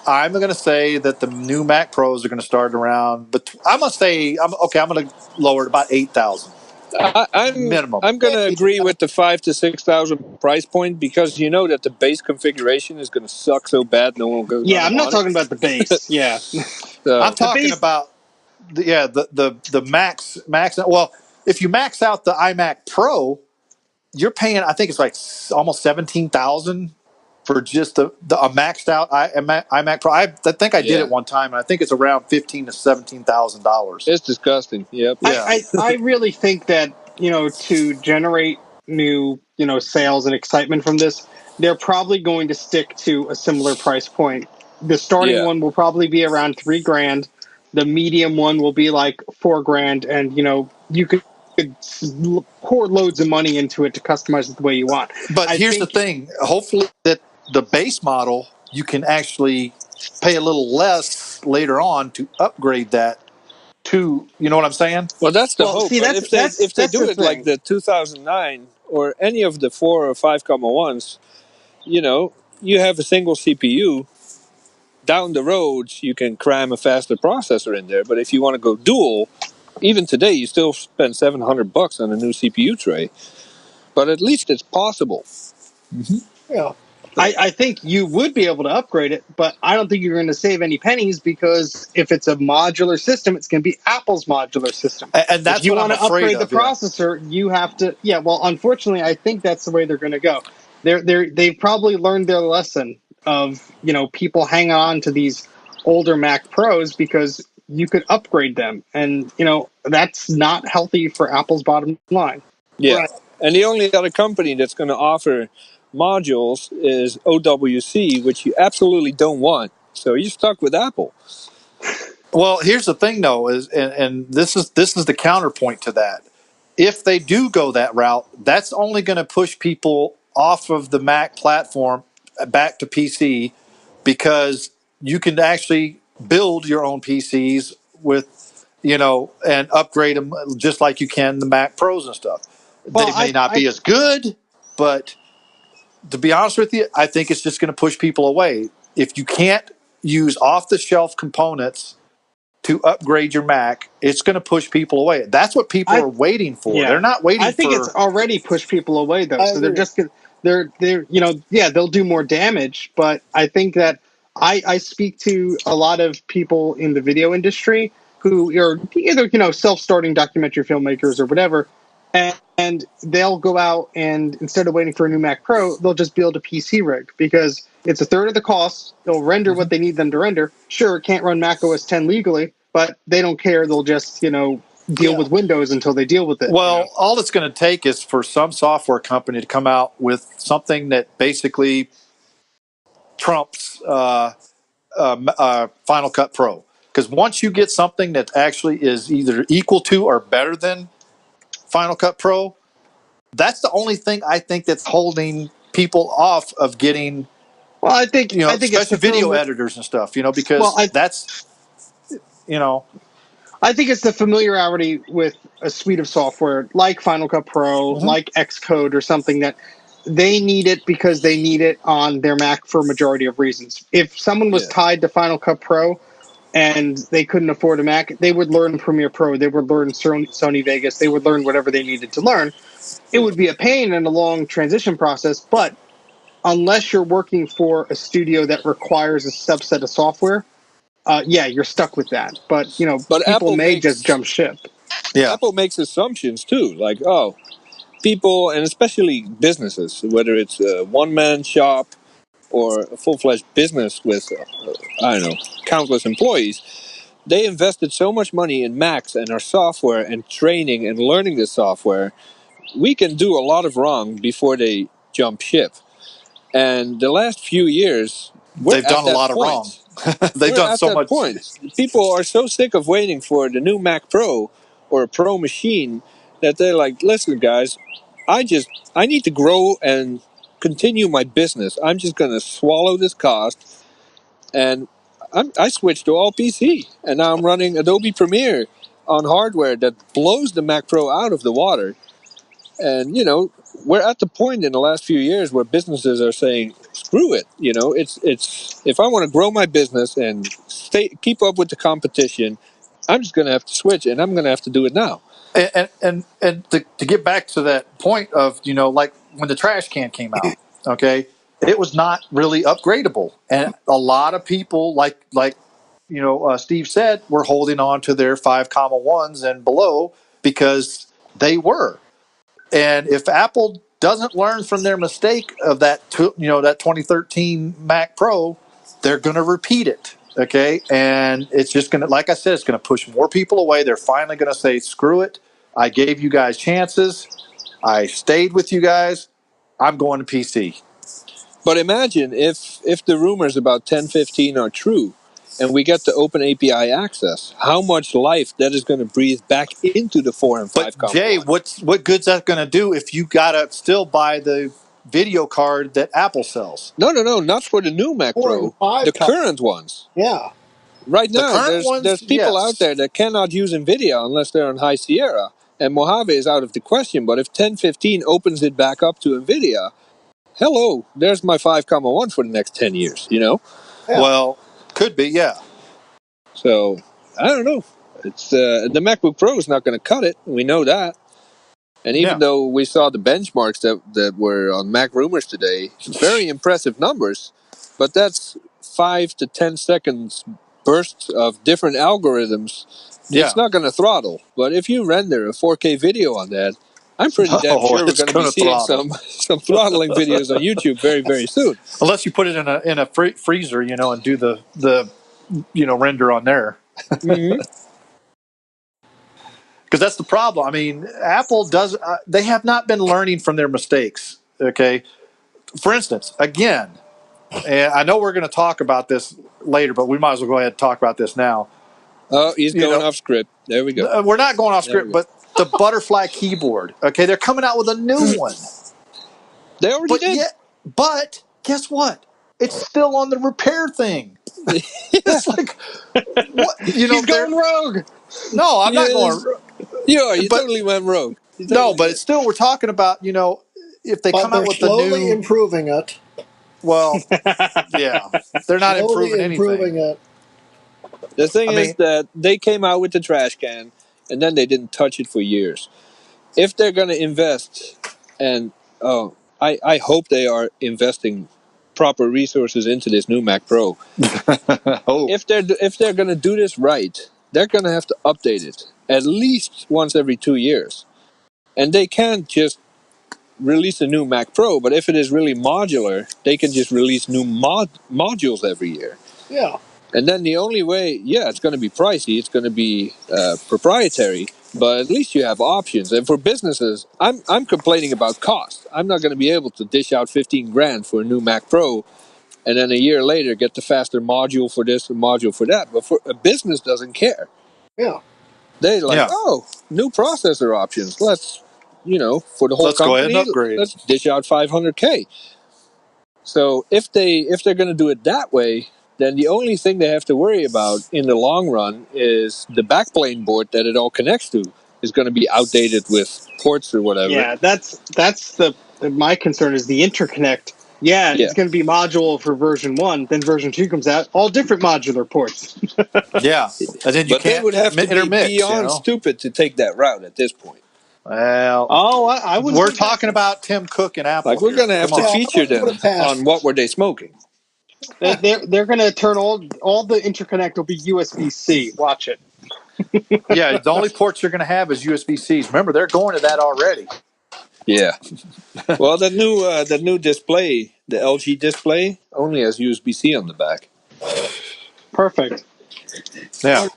I'm going to say that the new Mac Pros are going to start around. But I'm going to lower it about $8,000. Minimum. I'm going to agree with the $5,000 to $6,000 price point because you know that the base configuration is going to suck so bad no one will go. Yeah, I'm not talking about the base. Yeah, I'm talking about the max. Well, if you max out the iMac Pro, you're paying. I think it's like almost $17,000 for just a maxed out iMac Pro. I think I did it one time, and I think it's around $15,000 to $17,000. It's disgusting. Yep. Yeah. I really think that to generate new sales and excitement from this, they're probably going to stick to a similar price point. The starting one will probably be around $3,000. The medium one will be like $4,000, and you could pour loads of money into it to customize it the way you want. But here's the thing: hopefully, that the base model you can actually pay a little less later on to upgrade that too. You know what I'm saying? Well, that's the Well, hope. see, But if they that's do the it like thing. the 2009 or any of the 4 or 5,1s, you have a single CPU. Down the road, you can cram a faster processor in there. But if you want to go dual, even today, you still spend $700 on a new CPU tray. But at least it's possible. Yeah. I think you would be able to upgrade it, but I don't think you're going to save any pennies because if it's a modular system, it's going to be Apple's modular system. And If that's you what I'm want to afraid upgrade the of. Yeah. processor, you have to. Yeah, well, unfortunately, I think that's the way they're going to go. They've probably learned their lesson of people hang on to these older Mac Pros because you could upgrade them, and that's not healthy for Apple's bottom line. Yeah. Right. And the only other company that's going to offer modules is OWC, which you absolutely don't want. So you're stuck with Apple. Well, here's the thing, though, and this is the counterpoint to that. If they do go that route, that's only going to push people off of the Mac platform back to PC, because you can actually build your own PCs with, and upgrade them just like you can the Mac Pros and stuff. Well, They may not be as good, but to be honest with you, I think it's just going to push people away. If you can't use off the shelf components to upgrade your Mac, it's going to push people away. That's what people I are waiting for. They're Yeah, not I waiting think it's for. already pushed people away though. I So they're agree. just they're yeah, they'll do more damage. But I think that I speak to a lot of people in the video industry who are either self-starting documentary filmmakers or whatever, and they'll go out and instead of waiting for a new Mac Pro, they'll just build a PC rig because it's a third of the cost. They'll render what they need them to render. Sure, it can't run Mac OS 10 legally, but they don't care. They'll just deal with Windows until they deal with it. Well, all it's going to take is for some software company to come out with something that basically trumps Final Cut Pro. Because once you get something that actually is either equal to or better than Final Cut Pro, that's the only thing I think that's holding people off of getting, Well, I think it's especially video editors and stuff, well, because that's, you know, I think it's the familiarity with a suite of software like Final Cut Pro, like Xcode, or something that they need it because they need it on their Mac for a majority of reasons. If someone was Yeah. tied to Final Cut Pro and they couldn't afford a Mac, they would learn Premiere Pro, they would learn Sony Vegas, they would learn whatever they needed to learn. It would be a pain and a long transition process, but unless you're working for a studio that requires a subset of software, yeah, you're stuck with that. But But people may just jump ship. yeah. Apple makes assumptions too, like people and especially businesses, whether it's a one-man shop or a full-fledged business with I don't know countless employees, they invested so much money in Macs and our software and training and learning the software. We can do a lot of wrong before they jump ship. And the last few years, we're They've at done a that lot of wrong. point. They've We're done at so that much. point. People are so sick of waiting for the new Mac Pro or a Pro machine that they're like, listen, guys, I need to grow and continue my business. I'm just going to swallow this cost. And I switched to all PC. And now I'm running Adobe Premiere on hardware that blows the Mac Pro out of the water. And, we're at the point in the last few years where businesses are saying, screw it. It's if I want to grow my business and keep up with the competition, I'm just going to have to switch, and I'm going to have to do it now. And to get back to that point of, like when the trash can came out, okay, it was not really upgradable. And a lot of people, like Steve said, were holding on to their 5,1s and below because they were. And if Apple doesn't learn from their mistake of that 2013 Mac Pro, they're going to repeat it. Okay. And it's just going to, like I said, it's going to push more people away. They're finally going to say, screw it. I gave you guys chances. I stayed with you guys. I'm going to PC. But imagine if the rumors about 1015 are true and we get the open API access, how much life that is going to breathe back into the 4 and 5 But Jay, one. what good's that going to do if you got to still buy the video card that Apple sells? No, not for the new Mac 4 and Pro, 5 the come. current ones. Yeah. Right now, current ones, there's people yes. out there that cannot use NVIDIA unless they're on High Sierra, and Mojave is out of the question. But if 1015 opens it back up to NVIDIA, hello, there's my 5,1 for the next 10 years, Yeah. Well, could be, yeah. So, I don't know. It's the MacBook Pro is not going to cut it. We know that. And even though we saw the benchmarks that were on Mac Rumors today, very impressive numbers, but that's 5 to 10 seconds bursts of different algorithms. Yeah. It's not going to throttle. But if you render a 4K video on that, I'm pretty damn sure we're going to be seeing some throttling videos on YouTube very, very soon. Unless you put it in a freezer, and do the render on there. Mm-hmm. Because that's the problem. I mean, Apple does. They have not been learning from their mistakes. Okay. For instance, again, and I know we're going to talk about this later, but we might as well go ahead and talk about this now. Oh, he's going off script. There we go. We're not going off script, but the butterfly keyboard. Okay, they're coming out with a new one. They already did. Yeah, but guess what? It's still on the repair thing. It's like, what? He's going rogue. No, I'm not going. You totally went rogue. But it's still, we're talking about, if they come out with the new. Slowly improving it. Well, yeah, they're not improving anything. The thing is that they came out with the trash can, and then they didn't touch it for years. If they're going to invest, and I hope they are investing proper resources into this new Mac Pro. If they're going to do this right, they're going to have to update it at least once every 2 years, and they can't just release a new Mac Pro. But if it is really modular, they can just release new modules every year. Yeah. And then the only way, it's going to be pricey. It's going to be proprietary, but at least you have options. And for businesses, I'm complaining about cost. I'm not going to be able to dish out $15,000 for a new Mac Pro, and then a year later get the faster module for this and module for that. But for a business, doesn't care. Yeah. They new processor options. Let's for the whole company, go ahead and upgrade. Let's dish out $500,000. So if they're going to do it that way, then the only thing they have to worry about in the long run is the backplane board that it all connects to is going to be outdated with ports or whatever. Yeah, that's my concern is the interconnect. Yeah, it's going to be module for version 1, then version 2 comes out, all different modular ports. Yeah, and then they would have to be beyond stupid to take that route at this point. Well, I would. We're talking about Tim Cook and Apple. Like we're going to have to feature them on what were they smoking. They're going to turn all the interconnect will be USB-C. Watch it. Yeah, the only ports you're going to have is USB-Cs. Remember, they're going to that already. Yeah. Well, the new display, the LG display, only has USB-C on the back. Perfect. Yeah.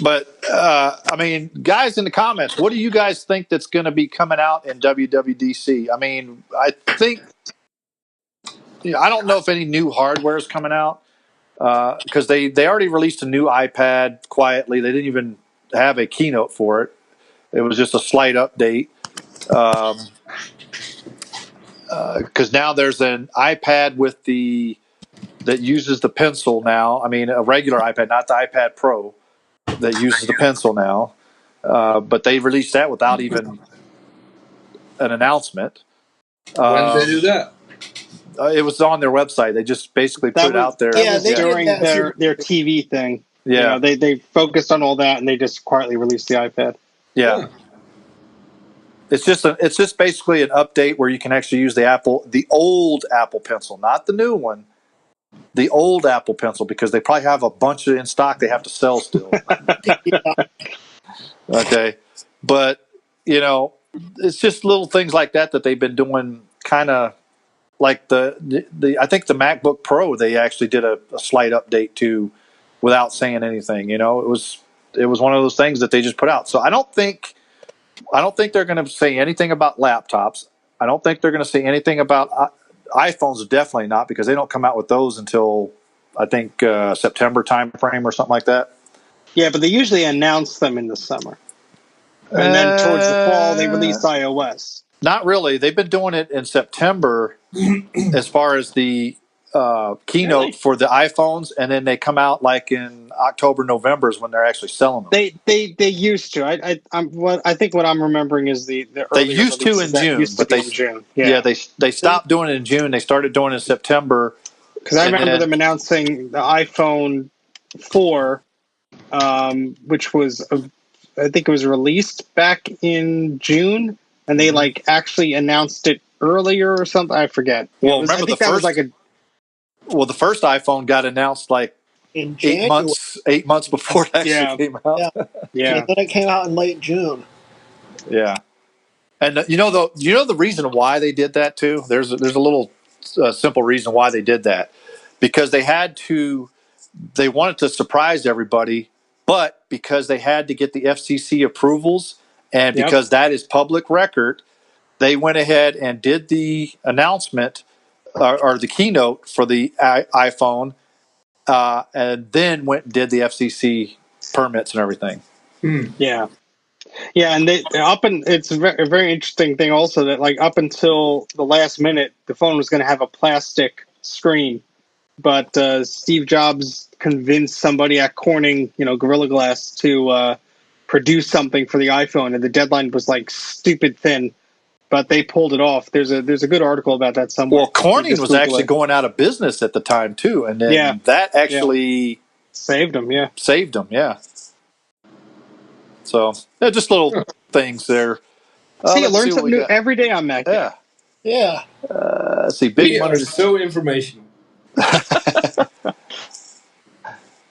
But, I mean, guys in the comments, what do you guys think that's going to be coming out in WWDC? I mean, I think, I don't know if any new hardware is coming out because they already released a new iPad quietly. They didn't even have a keynote for it. It was just a slight update. Because now there's an iPad that uses the pencil now. I mean, a regular iPad, not the iPad Pro, that uses the pencil now. But they released that without even an announcement. When did they do that? It was on their website. They just basically put it out there. That was during their TV thing. Yeah, they focused on all that and they just quietly released the iPad. Yeah. It's just basically an update where you can actually use the old Apple Pencil, not the new one, the old Apple Pencil, because they probably have a bunch in stock they have to sell still. Okay, but it's just little things like that they've been doing, kind of like the I think the MacBook Pro they actually did a slight update to, without saying anything. It was one of those things that they just put out. So I don't think they're going to say anything about laptops. I don't think they're going to say anything about iPhones. Definitely not, because they don't come out with those until I think September time frame or something like that. Yeah, but they usually announce them in the summer, and then towards the fall they release iOS. Not really. They've been doing it in September as far as the keynote for the iPhones, and then they come out like in October, November is when they're actually selling them. They used to. I think what I'm remembering is the They earlier used to releases in that June, used to but be in June. they stopped doing it in June. They started doing it in September. Because I remember them announcing the iPhone 4, which was I think it was released back in June, and they like actually announced it earlier or something. I forget. Well, I think that was like a. Well, the first iPhone got announced like in 8 months before it actually came out. Yeah. And then it came out in late June. Yeah. And you know the reason why they did that too. There's a little simple reason why they did that, because they wanted to surprise everybody, but because they had to get the FCC approvals, and because that is public record, they went ahead and did the announcement or the keynote for the iPhone, and then went and did the FCC permits and everything. Yeah. Yeah, and it's a very interesting thing also that like up until the last minute, the phone was going to have a plastic screen, but Steve Jobs convinced somebody at Corning, Gorilla Glass, to produce something for the iPhone, and the deadline was like stupid thin, but they pulled it off. There's a good article about that somewhere. Well, Corning was actually going out of business at the time too, and then that actually saved them. Yeah, saved them. Yeah. So just little things there. See, you learn something new every day on Mac. Yeah. Let's see. We are so informational.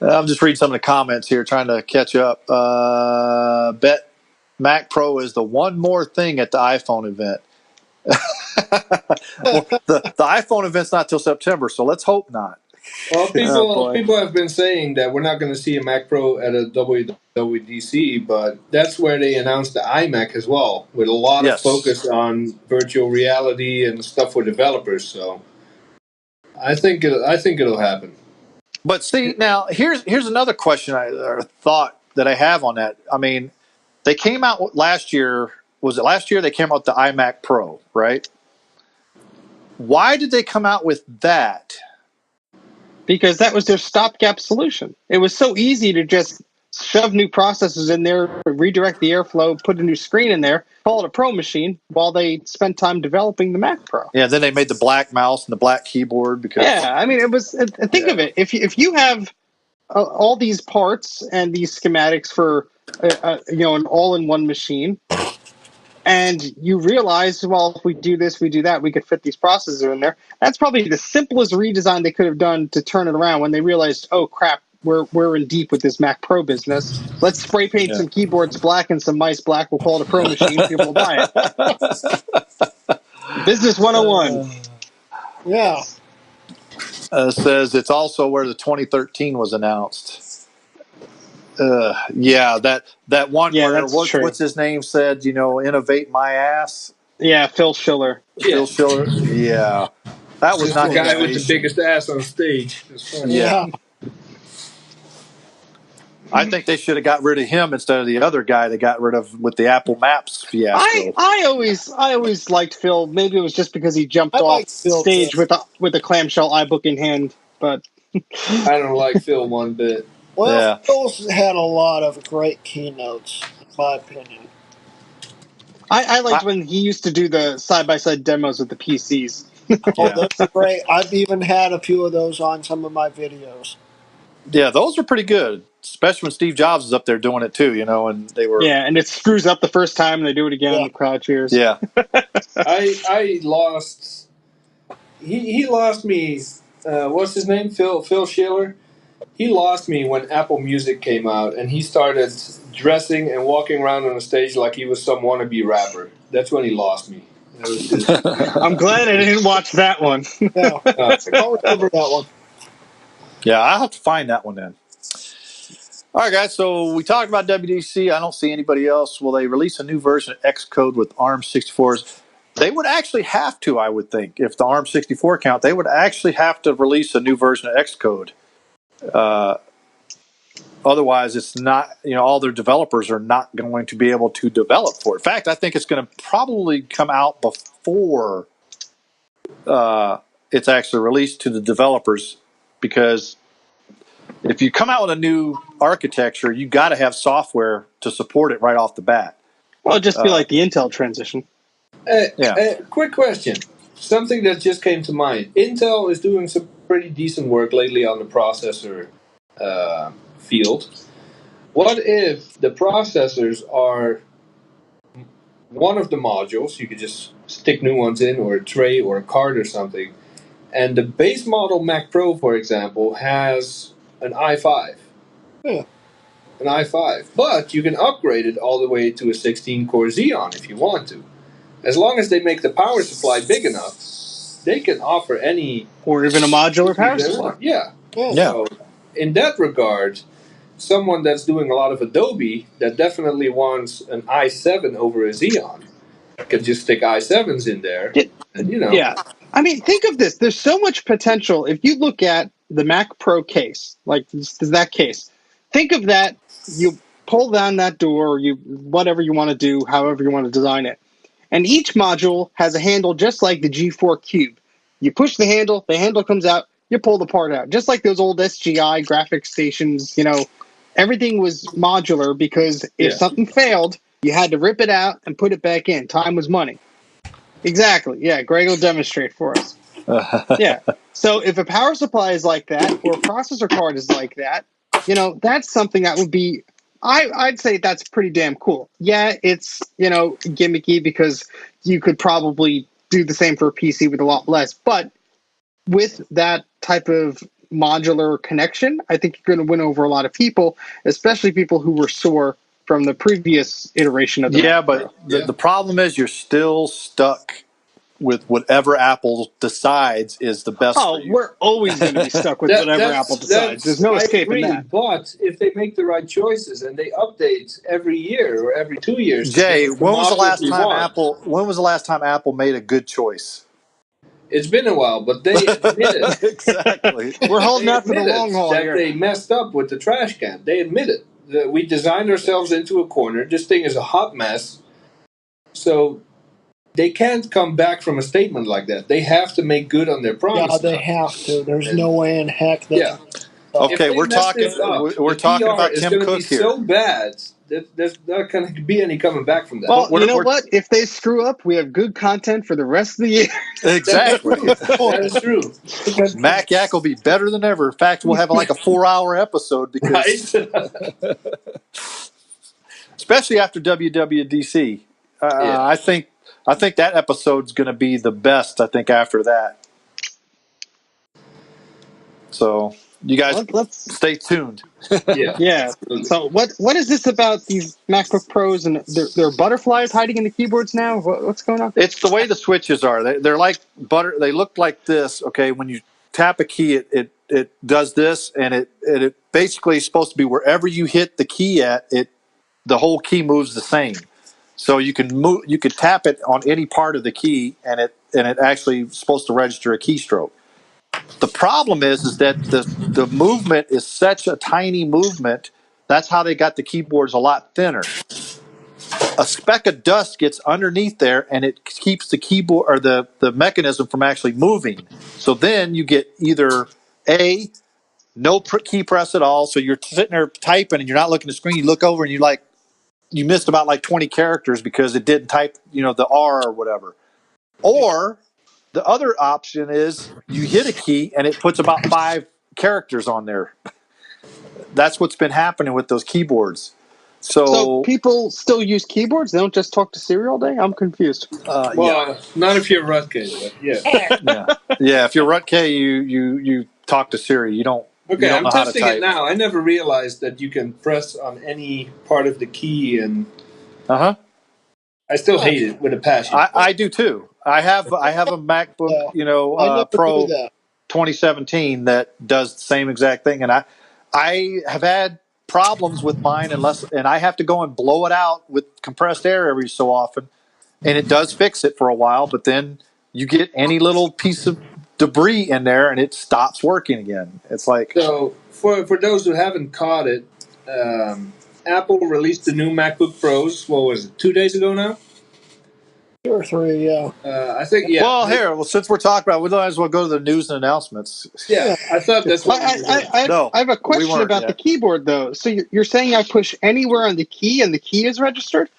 I'm just reading some of the comments here, trying to catch up. Bet Mac Pro is the one more thing at the iPhone event. Well, the iPhone event's not till September, so let's hope not. Well, people have been saying that we're not going to see a Mac Pro at a WWDC, but that's where they announced the iMac as well, with a lot of focus on virtual reality and stuff for developers. So I think it'll happen. But see, now here's another question or thought that I have on that. I mean, they came out last year. Was it last year they came out with the iMac Pro, right? Why did they come out with that? Because that was their stopgap solution. It was so easy to just shove new processors in there, redirect the airflow, put a new screen in there, call it a Pro machine, while they spent time developing the Mac Pro. Yeah, then they made the black mouse and the black keyboard. Because I mean, it was. Think of it. If you have all these parts and these schematics for an all-in-one machine, and you realize, well, if we do this, we do that, we could fit these processors in there. That's probably the simplest redesign they could have done to turn it around when they realized, oh crap, we're in deep with this Mac Pro business. Let's spray paint some keyboards black and some mice black. We'll call it a Pro machine. People will buy it. Business 101. Yeah. Says it's also where the 2013 was announced. That one where what's his name said, innovate my ass. Yeah, Phil Schiller. Phil Schiller. Yeah, that was not the guy with the biggest ass on stage. Yeah. I think they should have got rid of him instead of the other guy they got rid of with the Apple Maps fiasco. I always liked Phil. Maybe it was just because he jumped off stage with a clamshell iBook in hand, but I don't like Phil one bit. Well, Phil's had a lot of great keynotes, in my opinion. I liked when he used to do the side-by-side demos with the PCs. Those are great. I've even had a few of those on some of my videos. Yeah, those were pretty good, especially when Steve Jobs was up there doing it too, and they were... Yeah, and it screws up the first time, and they do it again, the crowd cheers. Yeah. I lost... He lost me... what's his name? Phil Schiller? He lost me when Apple Music came out, and he started dressing and walking around on the stage like he was some wannabe rapper. That's when he lost me. I'm glad I didn't watch that one. No, I don't remember that one. Yeah, I'll have to find that one then. All right, guys, so we talked about WDC. I don't see anybody else. Will they release a new version of Xcode with ARM64s? They would actually have to, I would think. If the ARM64 count, they would actually have to release a new version of Xcode. Otherwise, it's not, all their developers are not going to be able to develop for it. In fact, I think it's going to probably come out before it's actually released to the developers, because if you come out with a new architecture, you got to have software to support it right off the bat. Well, it'd just be like the Intel transition. Quick question. Something that just came to mind. Intel is doing some pretty decent work lately on the processor field. What if the processors are one of the modules, you could just stick new ones in, or a tray or a card or something, and the base model Mac Pro, for example, has an i5. Yeah. An i5. But you can upgrade it all the way to a 16-core Xeon if you want to. As long as they make the power supply big enough, they can offer any... Or even a modular power supply. Yeah. So, in that regard, someone that's doing a lot of Adobe that definitely wants an i7 over a Xeon could just stick i7s in there. And, Yeah. I mean, think of this. There's so much potential. If you look at the Mac Pro case, like that case, think of that. You pull down that door, you whatever you want to do, however you want to design it. And each module has a handle just like the G4 Cube. You push the handle comes out, you pull the part out. Just like those old SGI graphic stations, everything was modular because if something failed, you had to rip it out and put it back in. Time was money. Exactly. Yeah, Greg will demonstrate for us. Yeah. So if a power supply is like that, or a processor card is like that, that's something that would be, I'd say that's pretty damn cool. Yeah, it's, gimmicky because you could probably do the same for a PC with a lot less. But with that type of modular connection, I think you're going to win over a lot of people, especially people who were sore from the previous iteration of the Mac Pro. The problem is you're still stuck with whatever Apple decides is the best for you. We're always going to be stuck with whatever Apple decides. There's no escaping that. But if they make the right choices and they update every year or every 2 years, Jay, when was the last time Apple made a good choice? It's been a while, but they admitted exactly. We're holding out for the long haul that here. They messed up with the trash can. They admit it. We designed ourselves into a corner. This thing is a hot mess. So they can't come back from a statement like that. They have to make good on their promises. Yeah, they have to. There's no way in heck that. Okay, we're talking about Tim Cook here. So bad that there's not going to be any coming back from that. Well, you know what? If they screw up, we have good content for the rest of the year. Exactly. That is true. Mac Yak will be better than ever. In fact, we'll have like a 4-hour episode because, especially after WWDC, I think that episode's going to be the best. I think after that. So you guys, let's stay tuned. Yeah. So what is this about these MacBook Pros and there are butterflies hiding in the keyboards now? What's going on? It's the way the switches are. They're like butter. They look like this. Okay, when you tap a key, it does this, and it basically is supposed to be wherever you hit the key at it. The whole key moves the same. So you can move. You could tap it on any part of the key, and it actually is supposed to register a keystroke. The problem is that the movement is such a tiny movement. That's how they got the keyboards a lot thinner. A speck of dust gets underneath there, and it keeps the keyboard or the mechanism from actually moving. So then you get either no key press at all. So you're sitting there typing, and you're not looking at the screen. You look over, and you missed about like 20 characters because it didn't type, the R or whatever. Or the other option is you hit a key and it puts about 5 characters on there. That's what's been happening with those keyboards. So people still use keyboards? They don't just talk to Siri all day? I'm confused. Not if you're Rutke, but yeah. If you're Rutke, you talk to Siri. You don't. Okay, I'm testing it now. I never realized that you can press on any part of the key and. I still hate it with a passion. I do too. I have a MacBook, Pro 2017 that does the same exact thing, and I have had problems with mine and I have to go and blow it out with compressed air every so often, and it does fix it for a while, but then you get any little piece of debris in there and it stops working again. It's like so for those who haven't caught it. Apple released the new MacBook Pros. What was it? 2 days ago now. 2 or 3, yeah. I think, yeah. Well, since we're talking about it, we might as well go to the news and announcements. Yeah, I thought that's what we were doing. I have a question about the keyboard, though. So you're saying I push anywhere on the key and the key is registered?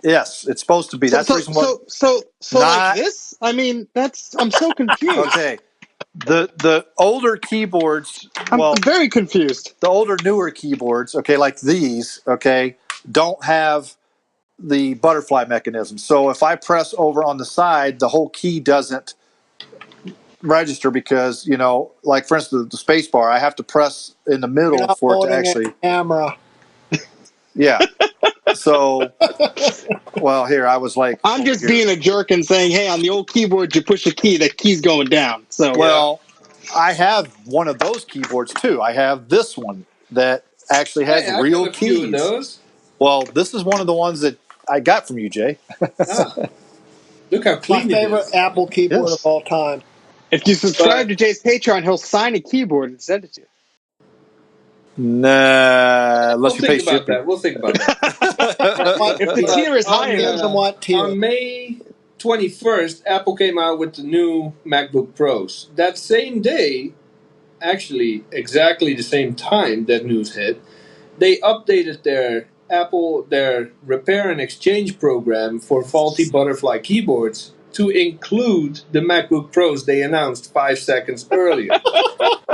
Yes, it's supposed to be. That's the reason why. So like this? I mean, I'm so confused. Okay. The older keyboards, I'm very confused. The older, newer keyboards, okay, like these, okay, don't have the butterfly mechanism. So if I press over on the side, the whole key doesn't register because, like for instance, the space bar, I have to press in the middle for it to actually. Camera. Yeah. So, well, here I was like, I'm just being a jerk and saying, hey, on the old keyboard, you push a key, the key's going down. So, well, I have one of those keyboards too. I have this one that actually has real keys. Those. Well, this is one of the ones that I got from you, Jay. Look how clean My favorite Apple keyboard of all time. If you subscribe to Jay's Patreon, he'll sign a keyboard and send it to you. Nah, unless you pay shipping. We'll think about that. If the tier is high enough. On May 21st, Apple came out with the new MacBook Pros. That same day, actually exactly the same time that news hit, they updated their repair and exchange program for faulty butterfly keyboards to include the MacBook Pros they announced 5 seconds earlier.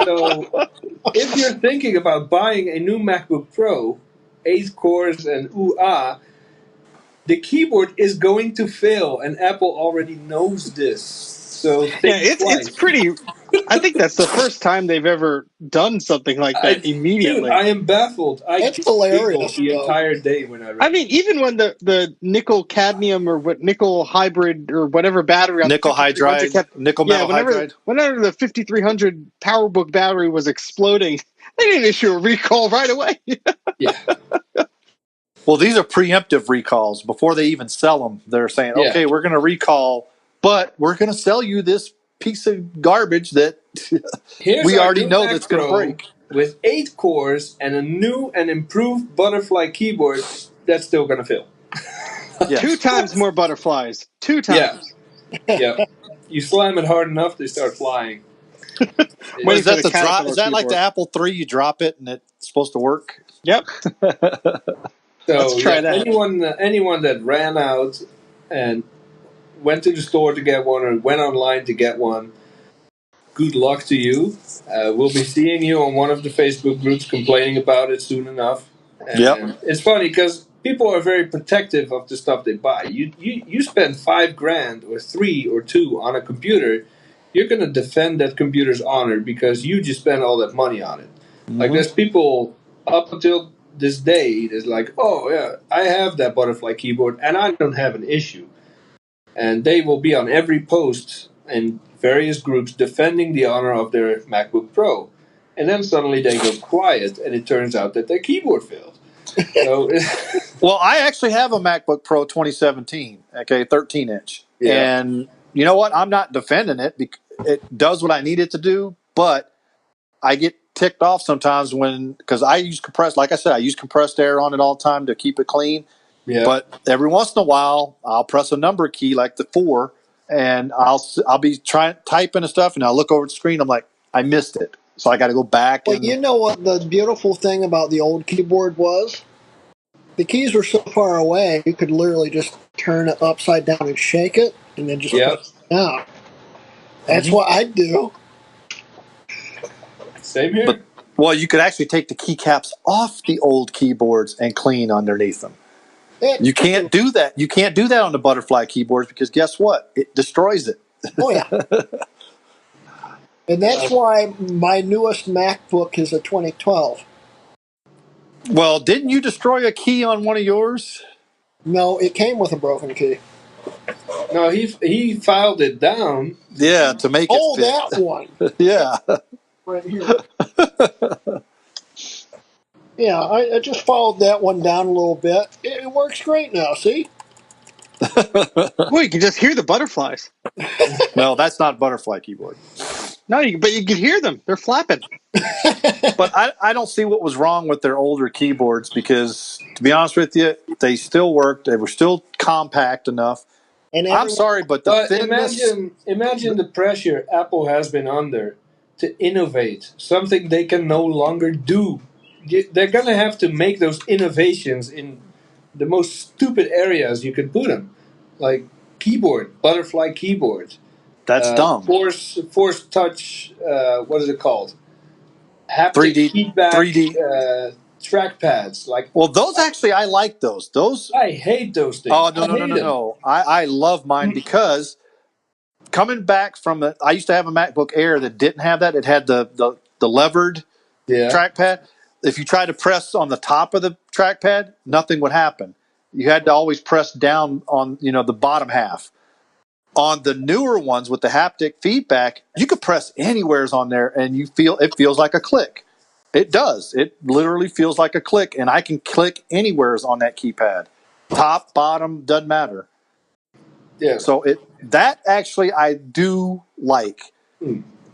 So if you're thinking about buying a new MacBook Pro, 8 cores and the keyboard is going to fail, and Apple already knows this. So it's pretty. I think that's the first time they've ever done something like that immediately. Dude, I am baffled. It's hilarious the entire day when I read I mean, even when the nickel cadmium or nickel hybrid or whatever battery, nickel hydride, nickel metal hydride. Whenever the 5300 PowerBook battery was exploding, they didn't issue a recall right away. Yeah. Well, these are preemptive recalls. Before they even sell them, they're saying, okay, we're going to recall, but we're going to sell you this piece of garbage that we already know that's going to break. With 8 cores and a new and improved butterfly keyboard, that's still going to fail. Yes. 2 times more butterflies. 2 times. Yeah. You slam it hard enough, they start flying. Is that like the Apple III? You drop it and it's supposed to work? Yep. So let's try that. Anyone that ran out and went to the store to get one or went online to get one, good luck to you. We'll be seeing you on one of the Facebook groups complaining about it soon enough. And it's funny because people are very protective of the stuff they buy. You spend $5,000 or 3 or 2 on a computer, you're going to defend that computer's honor because you just spent all that money on it. Mm-hmm. Like there's people up until this day that's like, oh yeah, I have that butterfly keyboard and I don't have an issue. And they will be on every post in various groups defending the honor of their MacBook Pro. And then suddenly they go quiet and it turns out that their keyboard failed. So, well, I actually have a MacBook Pro 2017, 13-inch. Yeah. And you know what? I'm not defending it. It does what I need it to do, but I get ticked off sometimes because I use I use compressed air on it all the time to keep it clean. Yeah. But every once in a while, I'll press a number key like the 4, and I'll be typing and stuff, and I'll look over the screen. I'm like, I missed it, so I got to go back. Well, you know what the beautiful thing about the old keyboard was? The keys were so far away, you could literally just turn it upside down and shake it, and then just press it down. That's what I'd do. Same here. Well, you could actually take the keycaps off the old keyboards and clean underneath them. You can't do that. You can't do that on the butterfly keyboards because guess what? It destroys it. Oh, yeah. And that's why my newest MacBook is a 2012. Well, didn't you destroy a key on one of yours? No, it came with a broken key. No, he filed it down. Yeah, to make it fit. Oh, that one. Yeah. Right here. Yeah, I just followed that one down a little bit. It works great now, see? Well, you can just hear the butterflies. No, that's not butterfly keyboard. No, but you can hear them. They're flapping. But I don't see what was wrong with their older keyboards because, to be honest with you, they still worked. They were still compact enough. And I'm everyone, sorry, but the thinness. Imagine the pressure Apple has been under to innovate something they can no longer do. They're gonna have to make those innovations in the most stupid areas you could put them, like keyboard, butterfly keyboard, That's dumb. force touch. What is it called? Haptic 3D, feedback 3D. trackpads. Like, Well, those actually, I like those. Those. I hate those things. Oh no I no no hate no them. no! I love mine because coming back from the, I used to have a MacBook Air that didn't have that. It had the levered Yeah. trackpad. If you tried to press on the top of the trackpad, nothing would happen. You had to always press down on the bottom half. On the newer ones with the haptic feedback, you could press anywheres on there, and it feels like a click. It does. It literally feels like a click, and I can click anywheres on that keypad. Top, bottom, doesn't matter. Yeah. So that actually I do like.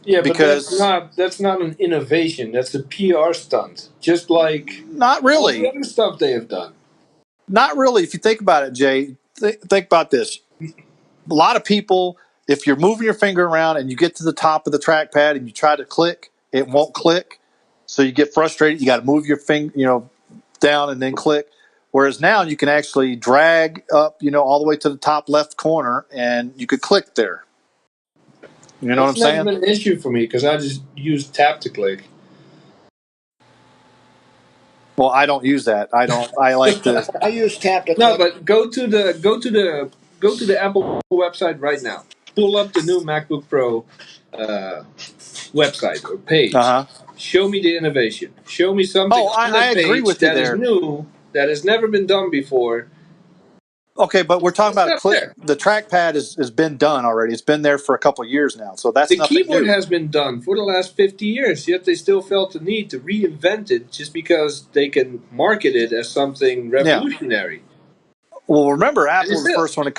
Yeah, but Because that's not an innovation. That's a PR stunt. Just like not all the really. other stuff they have done. Not really. If you think about it, Jay, think about this. A lot of people, if you're moving your finger around and you get to the top of the trackpad and you try to click, it won't click. So you get frustrated. You got to move your finger, down and then click. Whereas now you can actually drag up, all the way to the top left corner and you could click there. You know what I'm That's never saying? been an issue for me because I just use tap to click. Well, I don't use that. I like to. I use tap to No, click. but go to the Apple website right now. Pull up the new MacBook Pro website or page. Uh huh. Show me the innovation. Show me something Oh, on I that agree page with you that is there. new, that has never been done before. Okay, but we're talking It's about a not click. there. The trackpad has been done already. It's been there for a couple of years now, so that's The nothing keyboard new. has been done for the last 50 years, yet they still felt the need to reinvent it just because they can market it as something Yeah. revolutionary. Well, remember, And Apple it's was the still. first one to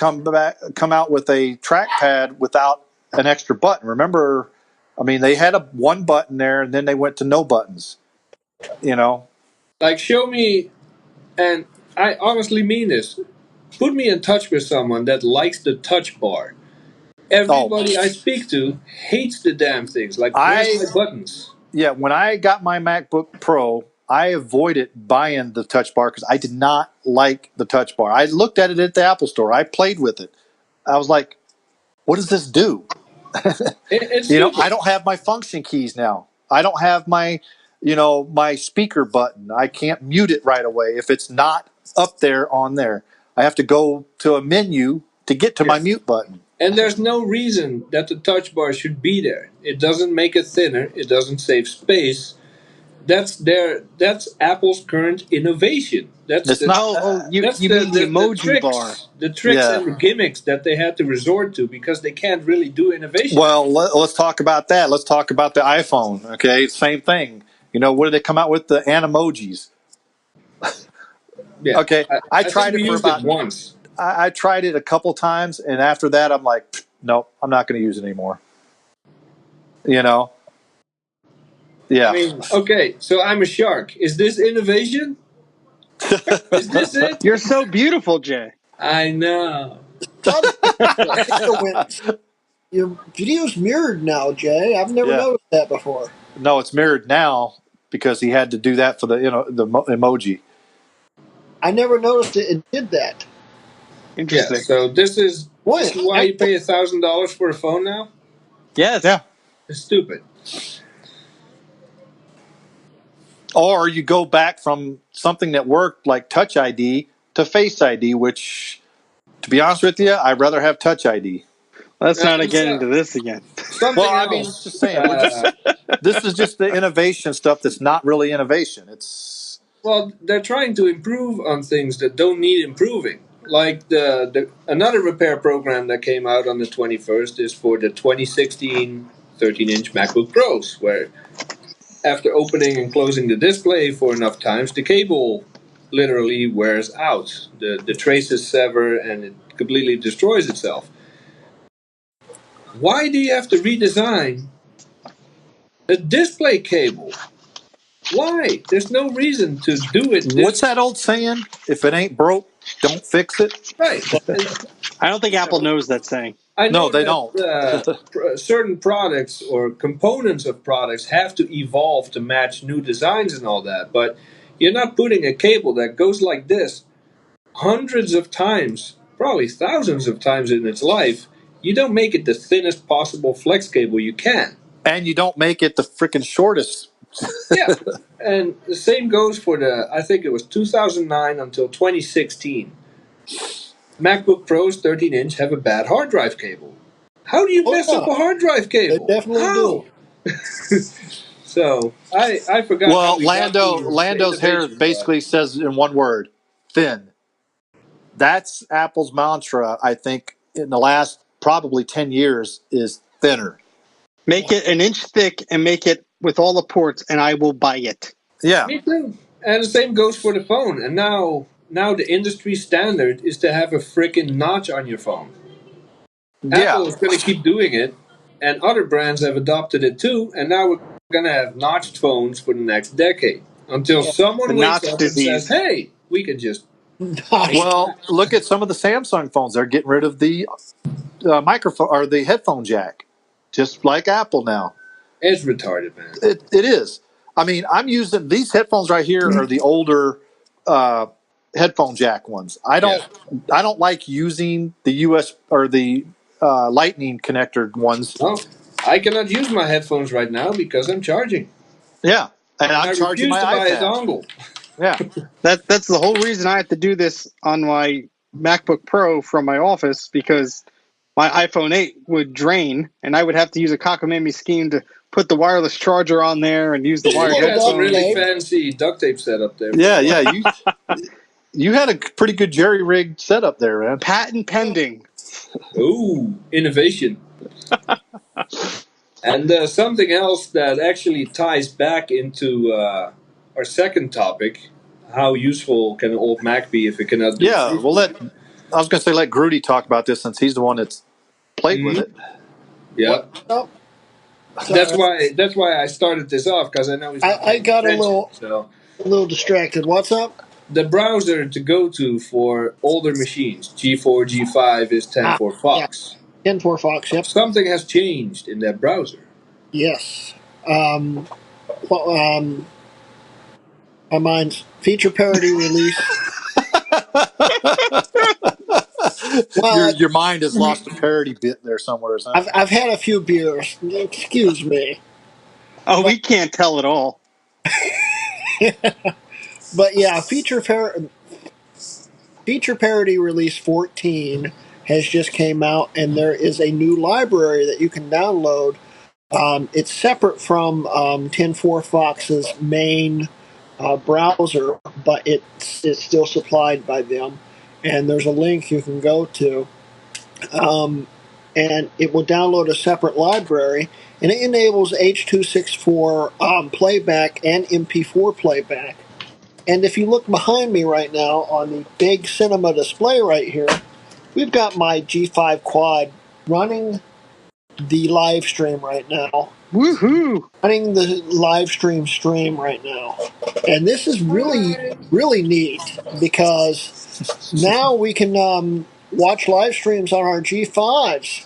come out with a trackpad without an extra button. Remember, I mean, they had one button there, and then they went to no buttons. You know. Like, show me, and I honestly mean this, put me in touch with someone that likes the touch bar. Oh, Everybody I speak to hates the damn things. Like, where's my buttons? yeah. When I got my MacBook Pro, I avoided buying the touch bar because I did not like the touch bar. I looked at it at the Apple Store. I played with it. I was like, what does this do? It's stupid. I don't have my function keys now. I don't have my, my speaker button. I can't mute it right away if it's not up there on there. I have to go to a menu to get to my Yeah. mute button. And there's no reason that the touch bar should be there. It doesn't make it thinner. It doesn't save space. That's Apple's current innovation. It's not. You That's you mean the emoji bar? the tricks Yeah. and the gimmicks that they had to resort to because they can't really do innovation. Well, let's talk about that. Let's talk about the iPhone. Okay, same thing. What did they come out with? The animojis. Yeah, Okay, I I think tried we it for used it about. once. I tried it a couple times, and after that, I'm like, nope, I'm not going to use it anymore. Yeah. I mean, okay, so I'm a shark. Is this innovation? Is this it? You're so beautiful, Jay. I know. Your video's mirrored now, Jay. I've never Yeah. noticed that before. No, it's mirrored now because he had to do that for the emoji. I never noticed it did that. Interesting. Yeah, so this is What? why you pay $1,000 for a phone now? Yes. Yeah. It's stupid. Or you go back from something that worked like Touch ID to Face ID, which, to be honest with you, I'd rather have Touch ID. Let's not It's, get into this again. something Well, I mean, else. just saying, this is just the innovation stuff that's not really innovation. It's Well, they're trying to improve on things that don't need improving. Like another repair program that came out on the 21st is for the 2016 13-inch MacBook Pros, where after opening and closing the display for enough times, the cable literally wears out. The traces sever and it completely destroys itself. Why do you have to redesign a display cable? Why? There's no reason to do it. What's that old saying? If it ain't broke, don't fix it. Right. And, I don't think Apple knows that saying. I No, know they that don't. certain products or components of products have to evolve to match new designs and all that, but you're not putting a cable that goes like this hundreds of times, probably thousands of times in its life. You don't make it the thinnest possible flex cable you can. And you don't make it the freaking shortest. Yeah. And the same goes for I think it was 2009 until 2016. MacBook Pros 13-inch have a bad hard drive cable. How do you mess up a hard drive They cable? definitely How? do. So I forgot how Well, we got to Lando's hair innovation, basically says in one word, thin. That's Apple's mantra, I think, in the last probably 10 years is thinner. Make it an inch thick and make it with all the ports, and I will buy it. Yeah. Me too. And the same goes for the phone. And now the industry standard is to have a freaking notch on your phone. Yeah. Apple is going to keep doing it, and other brands have adopted it too. And now we're going to have notched phones for the next decade until Yeah. someone The wakes notch up and says, disease. "Hey, we can just." Well, look at some of the Samsung phones. They're getting rid of the microphone or the headphone jack, just like Apple now. It's retarded, man. It is. I mean, I'm using these headphones right here are the older headphone jack ones. I don't like using the US or the Lightning connector ones. No, I cannot use my headphones right now because I'm charging. Yeah, and And I'm I charging refuse my to buy a iPad. dongle. Yeah, That's the whole reason I have to do this on my MacBook Pro from my office, because my iPhone 8 would drain, and I would have to use a cockamamie scheme to put the wireless charger on there and use the You wired had some really headphones. fancy duct tape setup there. yeah. You had a pretty good jerry rigged setup there, man. Patent pending. Ooh, innovation. And something else that actually ties back into our second topic: how useful can an old Mac be if it cannot do Yeah, well, Facebook? I was going to say let Grudy talk about this since he's the one that's played with it. Yeah, Oh, that's sorry. why I started this off, because I know he's not I paying got attention. So a little distracted. What's up? the browser to go to for older machines, G4, G5, is 10.4 Yeah. Fox. 10.4 Fox, yep. Something has changed in that browser. Yes. My mind's feature parity release. Well, Your mind has lost a parody bit there somewhere. Huh? I've had a few beers. Excuse me. Oh, we can't tell at all. But yeah, feature parity release 14 has just came out, and there is a new library that you can download. It's separate from 10.4 Fox's main browser, but it's still supplied by them. And there's a link you can go to, and it will download a separate library, and it enables H.264 playback and MP4 playback. And if you look behind me right now on the big cinema display right here, we've got my G5 Quad running the live stream right now. Woohoo! Running the live stream right now. And this is really neat, because now we can watch live streams on our G5s.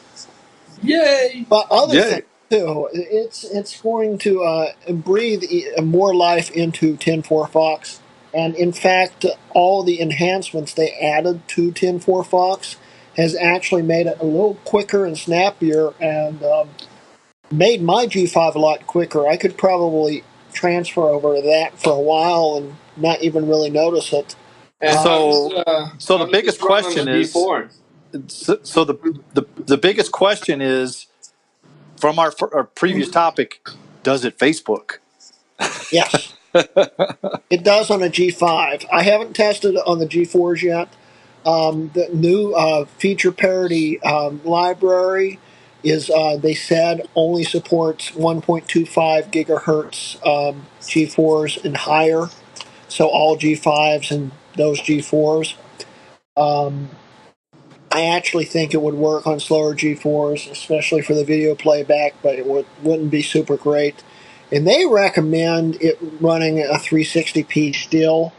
Yay! But other things too. It's going to breathe more life into 10.4 Fox. And in fact, all the enhancements they added to 10.4 Fox has actually made it a little quicker and snappier, and made my G5 a lot quicker. I could probably transfer over to that for a while and not even really notice it. And So the biggest this run on question the is, G4? so the biggest question is, from our previous topic, does it Facebook? Yes. It does on a G5. I haven't tested it on the G4s yet. The new feature parity library is, they said, only supports 1.25 gigahertz G4s and higher. So all G5s and those G4s. I actually think it would work on slower G4s, especially for the video playback, but it wouldn't be super great. And they recommend it running a 360p still,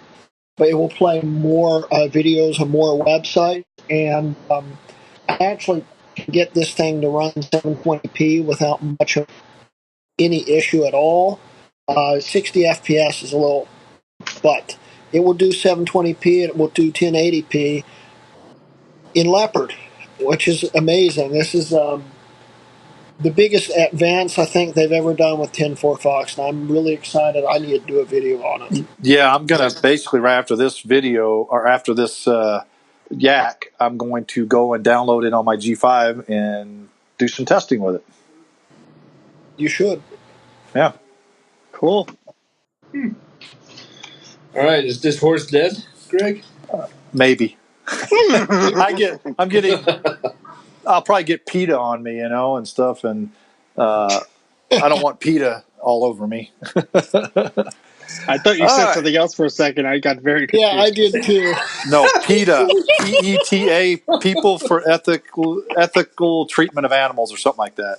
but it will play more videos on more websites. And I actually can get this thing to run 720p without much of any issue at all. 60 FPS is a little, but it will do 720p and it will do 1080p in Leopard, which is amazing. This is the biggest advance I think they've ever done with 10.4 Fox, and I'm really excited. I need to do a video on it. Yeah, I'm going to basically right after this video or after this yak, I'm going to go and download it on my G5 and do some testing with it. You should. Yeah. Cool. All right, is this horse dead, Greg? Maybe. I'll probably get PETA on me, and stuff, and I don't want PETA all over me. I thought you said something else for a second. I got very confused. Yeah, I did too. No, PETA, PETA, People for Ethical Treatment of Animals, or something like that.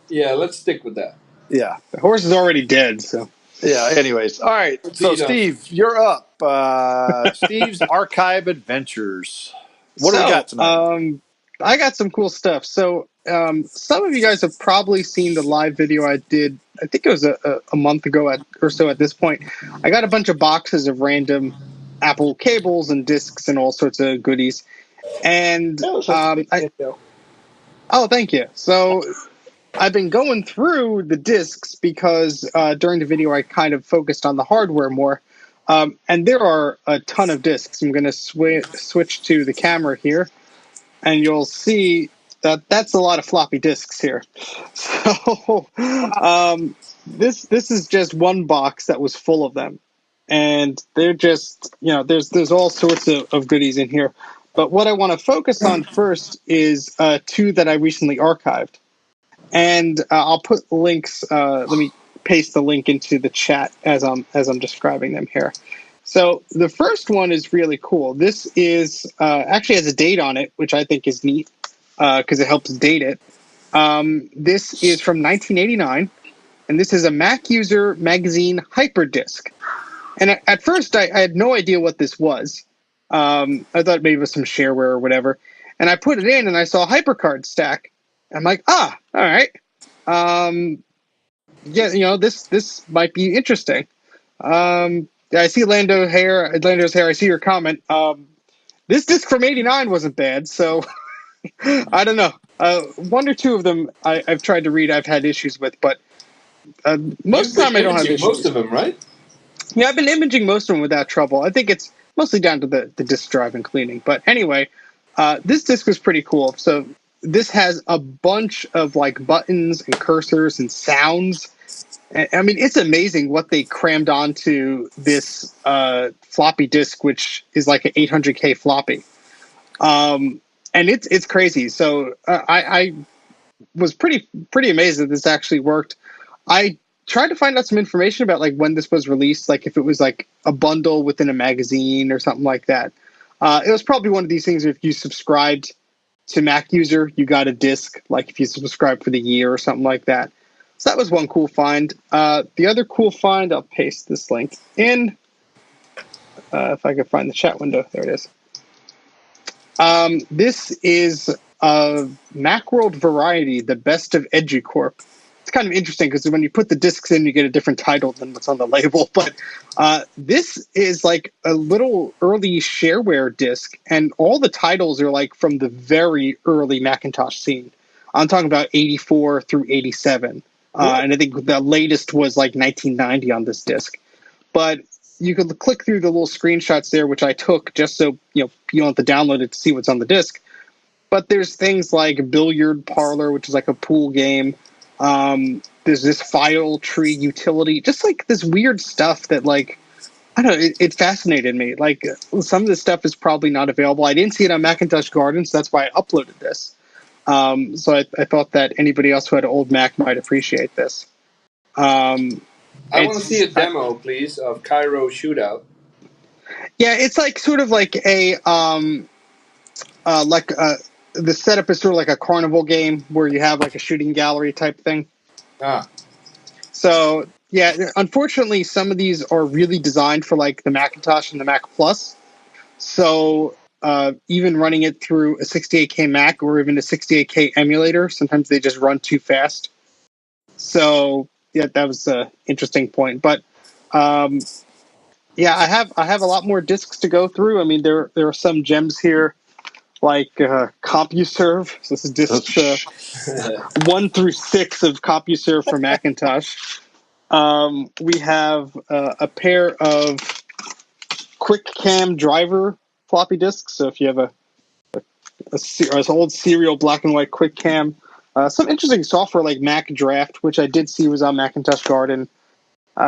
Yeah, let's stick with that. Yeah, the horse is already dead. So yeah. Anyways, all right. So Steve, you're up. Steve's Archive Adventures. What do we got tonight? I got some cool stuff. So some of you guys have probably seen the live video I did. I think it was a month ago or so at this point. I got a bunch of boxes of random Apple cables and discs and all sorts of goodies. And oh, thank you. So I've been going through the discs because during the video I kind of focused on the hardware more. And there are a ton of discs. I'm going to switch to the camera here. And you'll see that that's a lot of floppy disks here. So this is just one box that was full of them. And they're just, there's all sorts of goodies in here. But what I want to focus on first is two that I recently archived. And I'll put links, let me paste the link into the chat as I'm describing them here. So the first one is really cool. This is actually has a date on it, which I think is neat because it helps date it. This is from 1989, and this is a Mac User Magazine Hyperdisk. And at first, I had no idea what this was. I thought maybe it was some shareware or whatever. And I put it in, and I saw HyperCard stack. I'm like, all right. Yeah, this might be interesting. I see Lando's hair. I see your comment. This disc from '89 wasn't bad, so I don't know. One or two of them I've tried to read. I've had issues with, but most of the time I don't have issues. Most of them, right? Yeah, I've been imaging most of them without trouble. I think it's mostly down to the disk drive and cleaning. But anyway, this disc was pretty cool. So this has a bunch of like buttons and cursors and sounds. I mean, it's amazing what they crammed onto this floppy disk, which is like an 800K floppy. And it's crazy. So I was pretty amazed that this actually worked. I tried to find out some information about like when this was released, like if it was like a bundle within a magazine or something like that. It was probably one of these things where if you subscribed to Mac User, you got a disc, like if you subscribed for the year or something like that. So that was one cool find. The other cool find, I'll paste this link in. If I can find the chat window. There it is. This is Macworld Variety, the best of EduCorp. It's kind of interesting because when you put the discs in, you get a different title than what's on the label. But this is like a little early shareware disc, and all the titles are like from the very early Macintosh scene. I'm talking about 84 through 87. And I think the latest was like 1990 on this disc. But you could click through the little screenshots there, which I took just so you don't have to download it to see what's on the disc. But there's things like Billiard Parlor, which is like a pool game. There's this file tree utility, just like this weird stuff that like, I don't know, it fascinated me. Like some of this stuff is probably not available. I didn't see it on Macintosh Garden, so that's why I uploaded this. So I thought that anybody else who had an old Mac might appreciate this. I want to see a demo, please, of Cairo Shootout. Yeah, it's like sort of like a the setup is sort of like a carnival game where you have like a shooting gallery type thing. So yeah, unfortunately, some of these are really designed for like the Macintosh and the Mac Plus. So even running it through a 68K Mac or even a 68K emulator, sometimes they just run too fast. So yeah, that was an interesting point. But yeah, I have a lot more disks to go through. I mean, there are some gems here like CompuServe. So this is disks 1 through 6 of CompuServe for Macintosh. We have a pair of QuickCam driver floppy disks. So if you have an old serial black and white QuickCam, some interesting software like Mac Draft, which I did see was on Macintosh Garden.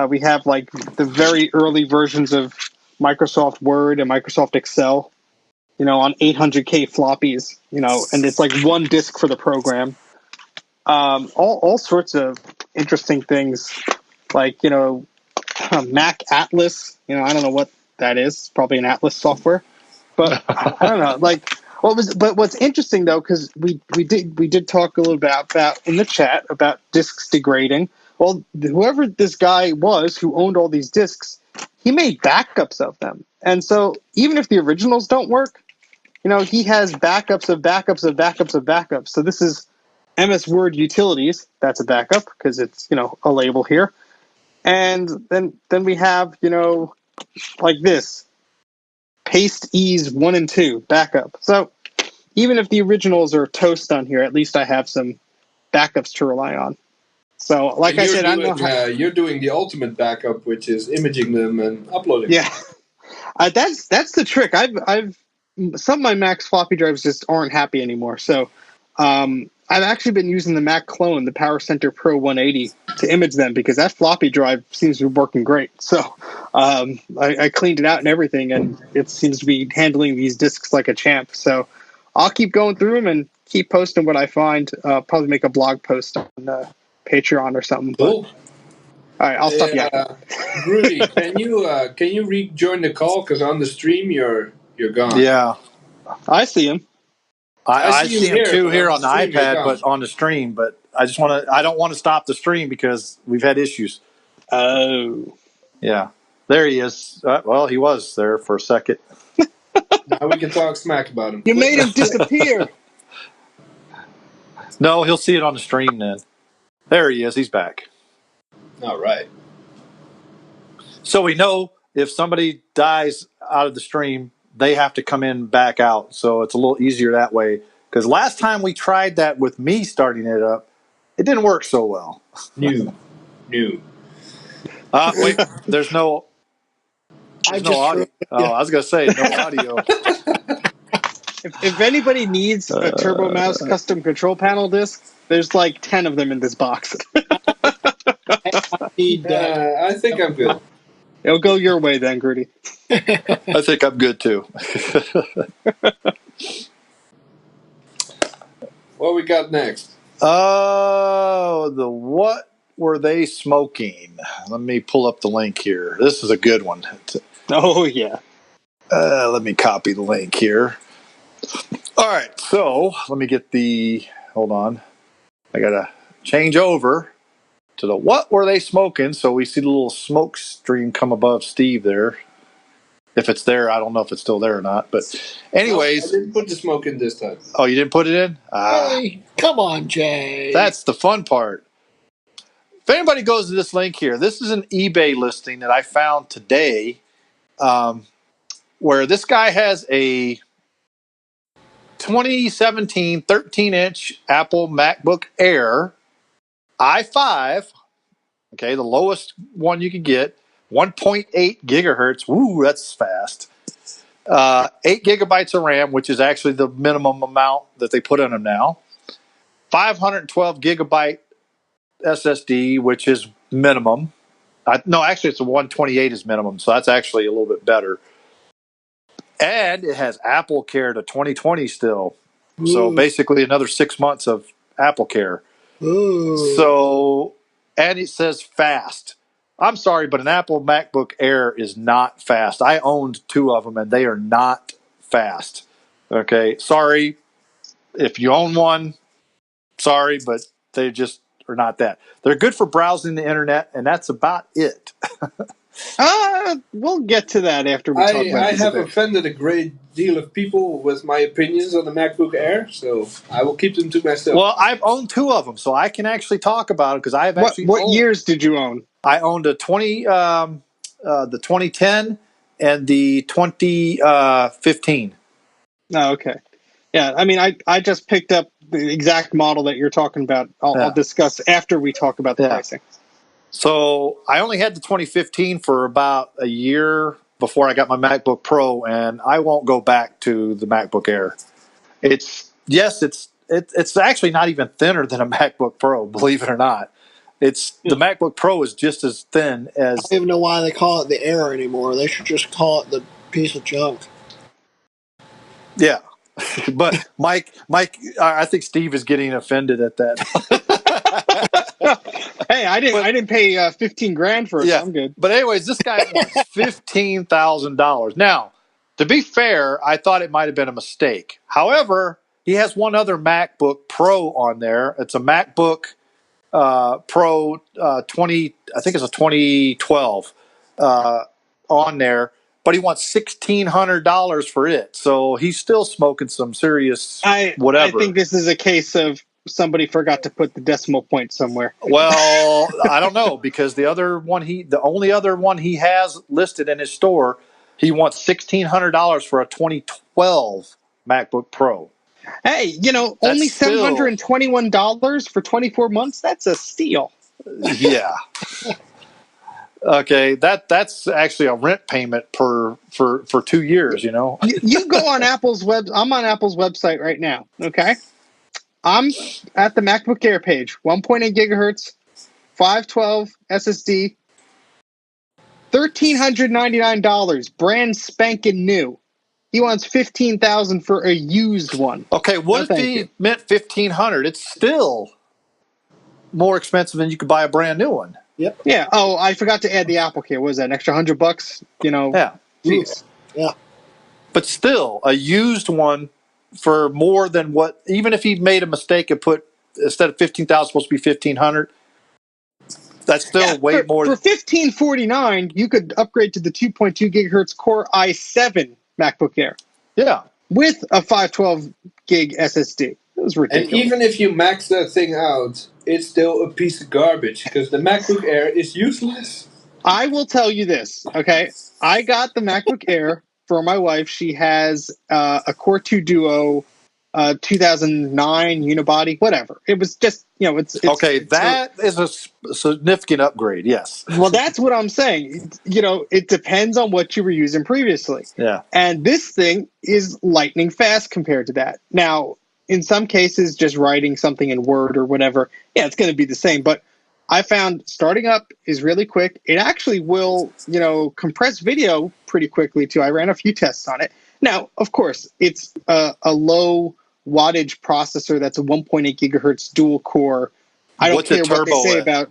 We have like the very early versions of Microsoft Word and Microsoft Excel, on 800K floppies, and it's like one disk for the program. All sorts of interesting things, like Mac Atlas. I don't know what that is. It's probably an Atlas software, but I don't know. Like, what's interesting though, because we did talk a little bit about in the chat about disks degrading. Well, whoever this guy was who owned all these disks, he made backups of them, and so even if the originals don't work, he has backups of backups of backups of backups. So this is MS Word Utilities. That's a backup because it's a label here. And then we have like this paste ease 1 and 2 backup. So even if the originals are toast on here, at least I have some backups to rely on. So like I said, I know you're doing the ultimate backup, which is imaging them and uploading. Yeah, that's the trick. I've some of my Mac's floppy drives just aren't happy anymore. So I've actually been using the Mac clone, the Power Center Pro 180, to image them because that floppy drive seems to be working great. So I cleaned it out and everything, and it seems to be handling these disks like a champ. So I'll keep going through them and keep posting what I find. Probably make a blog post on Patreon or something. Cool. But, all right, I'll stop yakking. Rudy, can you rejoin the call? Because on the stream you're gone. Yeah, I see him. I see him too here on the stream, iPad, but on the stream. But I don't want to stop the stream because we've had issues. Oh. Yeah, there he is. Well, he was there for a second. Now we can talk smack about him. You made him disappear. No, he'll see it on the stream then. There he is. He's back. All right. So we know if somebody dies out of the stream, they have to come in back out. So it's a little easier that way. Because last time we tried that with me starting it up, it didn't work so well. New. Wait, there's no audio. Oh, I was going to say, no audio. If anybody needs a Turbo Mouse custom control panel disc, there's like 10 of them in this box. I think I'm good. It'll go your way then, Grudy. I think I'm good too. What we got next? The what were they smoking? Let me pull up the link here. This is a good one. Oh, yeah. Let me copy the link here. All right, so let me get hold on. I got to change over to the what were they smoking, so we see the little smoke stream come above Steve there. If it's there, I don't know if it's still there or not. But anyways. No, I didn't put the smoke in this time. Oh, you didn't put it in? Hey, come on, Jay. That's the fun part. If anybody goes to this link here, this is an eBay listing that I found today where this guy has a 2017 13-inch Apple MacBook Air i5, okay, the lowest one you could get, 1.8 gigahertz. Woo, that's fast. 8 gigabytes of RAM, which is actually the minimum amount that they put in them now. 512 gigabyte SSD, which is minimum. No, actually, it's a 128 is minimum, so that's actually a little bit better. And it has Apple Care to 2020 still. Ooh. So basically another 6 months of Apple Care. Ooh. So, and it says fast. I'm sorry, but an Apple MacBook Air is not fast. I owned 2 of them, and they are not fast. Okay, sorry. If you own one, sorry, but they just are not that. They're good for browsing the internet, and that's about it. We'll get to that after we talk about I this a have bit. offended a great deal of people with my opinions on the MacBook Air, so I will keep them to myself. Well, I've owned 2 of them, so I can actually talk about it because I have actually. What years did you own? I owned the 2010 and the 2015. Oh, okay. Yeah, I mean, I just picked up the exact model that you're talking about. I'll discuss after we talk about the pricing. So I only had the 2015 for about a year before I got my MacBook Pro, and I won't go back to the MacBook Air. It's actually not even thinner than a MacBook Pro, believe it or not. The MacBook Pro is just as thin as. I don't even know why they call it the Air anymore. They should just call it the piece of junk. Yeah, but Mike, I think Steve is getting offended at that. Hey, I didn't pay $15,000 for it. So I'm good. But anyways, this guy wants $15,000. Now, to be fair, I thought it might have been a mistake. However, he has one other MacBook Pro on there. It's a MacBook Pro 20. I think it's a 2012 on there. But he wants $1,600 for it. So he's still smoking some serious whatever. I think this is a case of somebody forgot to put the decimal point somewhere. Well, I don't know, because the only other one he has listed in his store, he wants $1,600 for a 2012 MacBook Pro. Hey, only $721 for 24 months. That's a steal. Yeah. Okay, that's actually a rent payment for 2 years. You go on Apple's web. I'm on Apple's website right now. Okay, I'm at the MacBook Air page. 1.8 gigahertz, 512 SSD, $1,399, brand spanking new. He wants $15,000 for a used one. Okay, what if he meant $1,500? It's still more expensive than you could buy a brand new one. Yep. Yeah. Oh, I forgot to add the Apple Care. What was that? An extra $100? Yeah. Jeez. Yeah. But still, a used one for more than what? Even if he made a mistake and put, instead of $15,000, supposed to be $1,500. That's still way more. For $1,549, you could upgrade to the 2.2 gigahertz Core i7 MacBook Air. Yeah. With a 512 gig SSD. It was ridiculous. And even if you max that thing out, it's still a piece of garbage because the MacBook Air is useless. I will tell you this, okay? I got the MacBook Air for my wife. She has a Core 2 Duo 2009 unibody, whatever. It was just, it's okay, that is a significant upgrade, yes. Well, that's what I'm saying. It depends on what you were using previously. Yeah. And this thing is lightning fast compared to that. Now, in some cases, just writing something in Word or whatever, yeah, it's going to be the same. But I found starting up is really quick. It actually will, compress video pretty quickly, too. I ran a few tests on it. Now, of course, it's a low wattage processor that's a 1.8 gigahertz dual core. I don't care what they say about.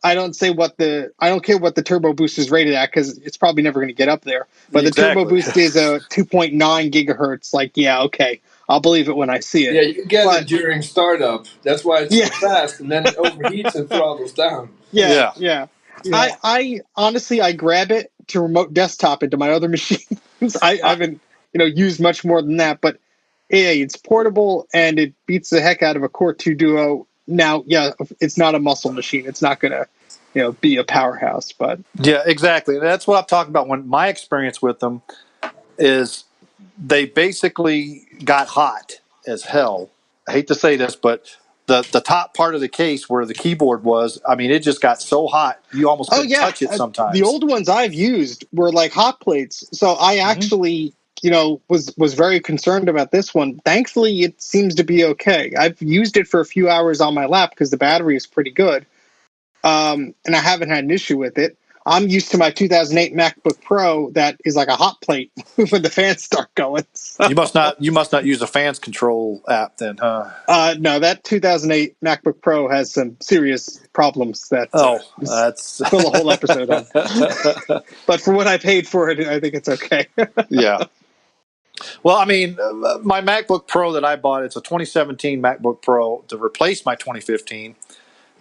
I don't care what the turbo boost is rated at because it's probably never going to get up there. But the turbo boost is a 2.9 gigahertz. Like, yeah, okay, I'll believe it when I see it. Yeah, you get it during startup. That's why it's so fast, and then it overheats and throttles down. Yeah. I honestly, I grab it to remote desktop into my other machines. I haven't used much more than that, but hey, it's portable and it beats the heck out of a Core 2 Duo. Now, yeah, it's not a muscle machine. It's not going to, be a powerhouse. But yeah, exactly. That's what I'm talking about. When my experience with them is, they basically got hot as hell. I hate to say this, but the top part of the case where the keyboard was, I mean, it just got so hot you almost couldn't touch it sometimes. The old ones I've used were like hot plates. So I actually, was very concerned about this one. Thankfully, it seems to be okay. I've used it for a few hours on my lap because the battery is pretty good. And I haven't had an issue with it. I'm used to my 2008 MacBook Pro that is like a hot plate when the fans start going. So. You must not use a fans control app then, huh? No, that 2008 MacBook Pro has some serious problems that that's fill a whole episode on. But for what I paid for it, I think it's okay. Yeah. Well, I mean, my MacBook Pro that I bought, it's a 2017 MacBook Pro to replace my 2015.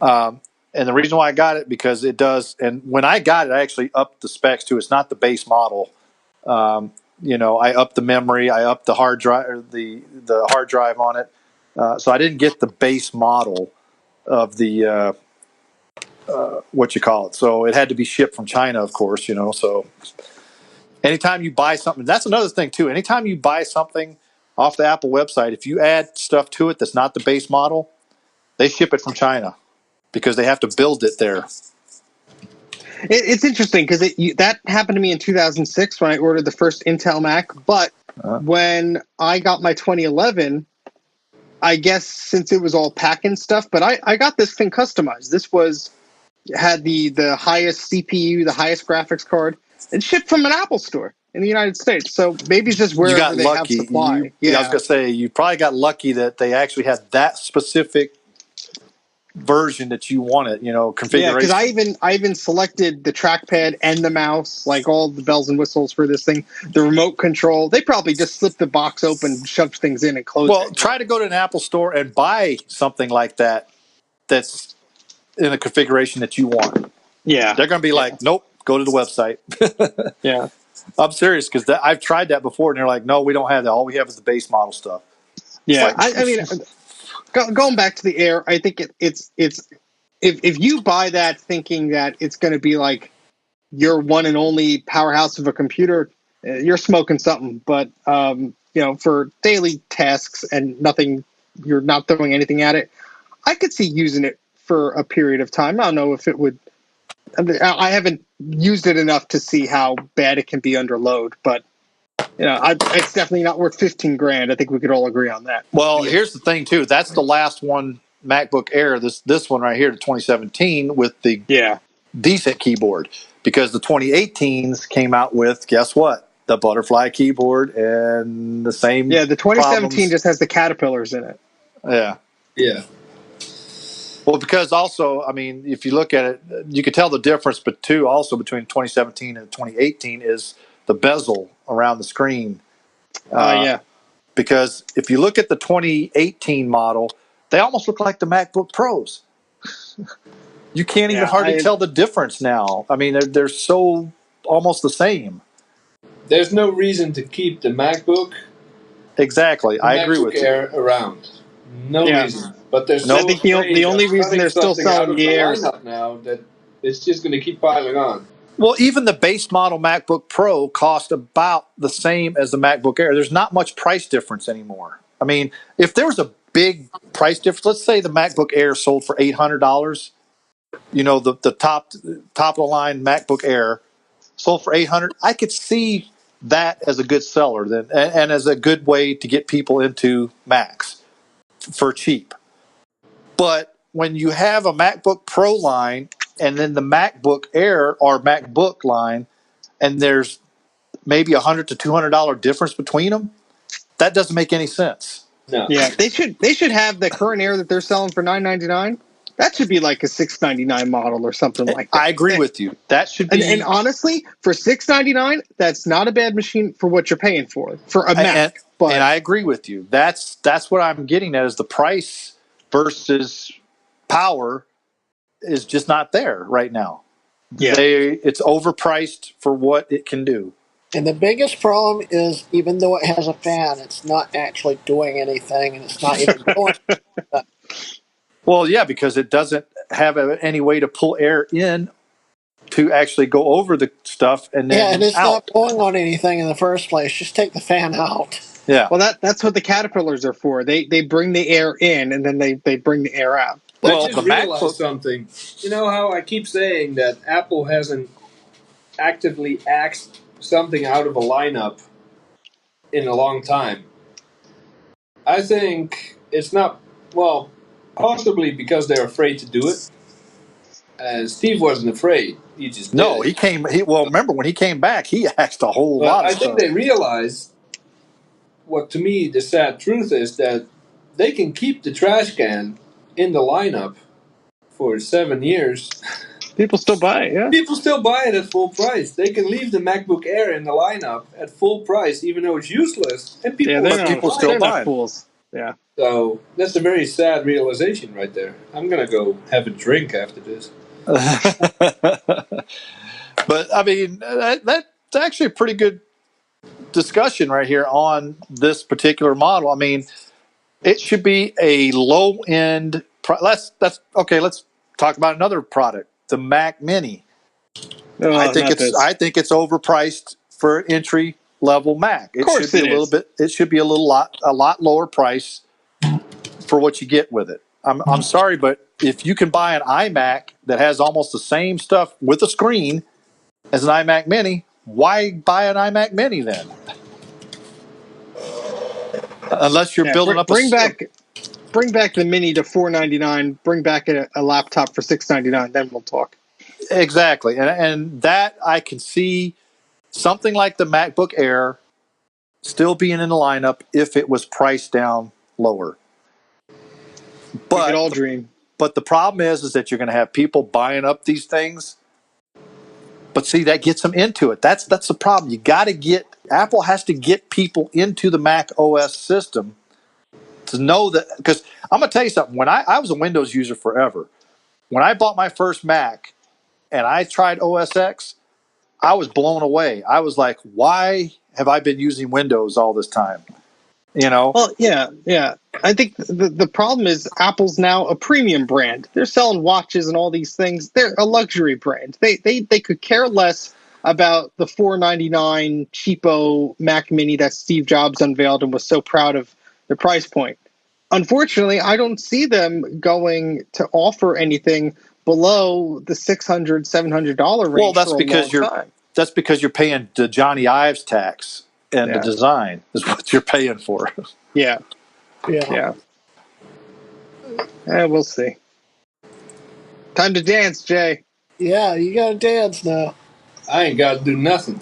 And the reason why I got it, because it does, and when I got it, I actually upped the specs too. It's not the base model. I upped the memory, I upped the hard drive, or the hard drive on it. So I didn't get the base model of the what you call it. So it had to be shipped from China, of course. So anytime you buy something, that's another thing too. Anytime you buy something off the Apple website, if you add stuff to it that's not the base model, they ship it from China because they have to build it there. It's interesting because that happened to me in 2006 when I ordered the first Intel Mac. But when I got my 2011, I guess since it was all pack-in stuff, but I got this thing customized. This had the highest CPU, the highest graphics card, and shipped from an Apple store in the United States. So maybe it's just You wherever got they have lucky. supply. I was going to say, you probably got lucky that they actually had that specific version that you wanted, configuration. Yeah, because I even selected the trackpad and the mouse, like all the bells and whistles for this thing. The remote control, they probably just slipped the box open, shoved things in, and closed it. Well, try to go to an Apple store and buy something like that that's in a configuration that you want. Yeah. They're going to be like, nope, go to the website. Yeah. I'm serious, because I've tried that before, and they're like, no, we don't have that. All we have is the base model stuff. Yeah, I mean, going back to the Air, I think it's if you buy that thinking that it's going to be like your one and only powerhouse of a computer, you're smoking something. But for daily tasks and nothing, you're not throwing anything at it. I could see using it for a period of time. I don't know if it would. I haven't used it enough to see how bad it can be under load, but it's definitely not worth $15,000. I think we could all agree on that. Well, here's the thing too. That's the last one, MacBook Air. This one right here, the 2017 with the decent keyboard, because the 2018s came out with, guess what? The butterfly keyboard and the same. Yeah, the 2017 problems. just has the caterpillars in it. Yeah. Yeah. Well, because also, I mean, if you look at it, you can tell the difference, but too, also between 2017 and 2018 is the bezel around the screen. Yeah. Because if you look at the 2018 model, they almost look like the MacBook Pros. You can't even hardly tell the difference now. I mean, they're so almost the same. There's no reason to keep the MacBook. Exactly, I agree with Air you. Around. No reason. But they're I think the only reason they're still selling the Airs now that it's just going to keep piling on. Well, even the base model MacBook Pro cost about the same as the MacBook Air. There's not much price difference anymore. I mean, if there was a big price difference, let's say the MacBook Air sold for $800. The top of the line MacBook Air sold for $800. I could see that as a good seller and as a good way to get people into Macs for cheap. But when you have a MacBook Pro line and then the MacBook Air or MacBook line, and there's maybe $100 to $200 difference between them, that doesn't make any sense. No. Yeah, they should have the current Air that they're selling for $999. That should be like a $699 model or something like that. I agree with you. That should be. And honestly, for $699, that's not a bad machine for what you're paying for a Mac. And I agree with you. That's what I'm getting at, is the price versus power is just not there right now. Yeah. It's overpriced for what it can do. And the biggest problem is, even though it has a fan, it's not actually doing anything, and it's not even going. Well, yeah, because it doesn't have any way to pull air in to actually go over the stuff and then and it's out. not pulling on anything in the first place. Just take the fan out. Yeah. Well, that's what the caterpillars are for. They bring the air in and then they bring the air out. Well, I just realized something. You know how I keep saying that Apple hasn't actively axed something out of a lineup in a long time? I think it's not, possibly because they're afraid to do it. Steve wasn't afraid. He just no. He came. Remember when he came back, he axed a whole lot of stuff. I think they realized what, to me, the sad truth is that they can keep the trash can in the lineup for 7 years. People still buy it, yeah. People still buy it at full price. They can leave the MacBook Air in the lineup at full price, even though it's useless, and people still buy it. Fools. Yeah. So that's a very sad realization right there. I'm gonna go have a drink after this. But I mean, that's actually a pretty good discussion right here on this particular model. I mean, it should be a low end. Let's talk about another product, the Mac Mini. I Oh, think not it's this. overpriced for an entry level Mac. Of course it is. It should be a lot lower price for what you get with it. I'm sorry, but if you can buy an iMac that has almost the same stuff with a screen as an iMac Mini, why buy an iMac Mini then? Unless you're building up bring back the Mini to $499. Bring back a laptop for $699. Then we'll talk. Exactly, and that I can see something like the MacBook Air still being in the lineup if it was priced down lower. We could all dream. But the problem is that you're going to have people buying up these things. But see, that gets them into it. That's the problem. Apple has to get people into the Mac OS system to know that. Because I'm going to tell you something. When I was a Windows user forever, when I bought my first Mac and I tried OS X, I was blown away. I was like, why have I been using Windows all this time? Well, yeah. I think the problem is Apple's now a premium brand. They're selling watches and all these things. They're a luxury brand. They could care less about the $499 cheapo Mac Mini that Steve Jobs unveiled and was so proud of the price point. Unfortunately, I don't see them going to offer anything below the $600, $700 range. Well, that's because you're paying the Johnny Ives tax. And the design is what you're paying for. Yeah. We'll see. Time to dance, Jay. Yeah, you gotta dance now. I ain't got to do nothing.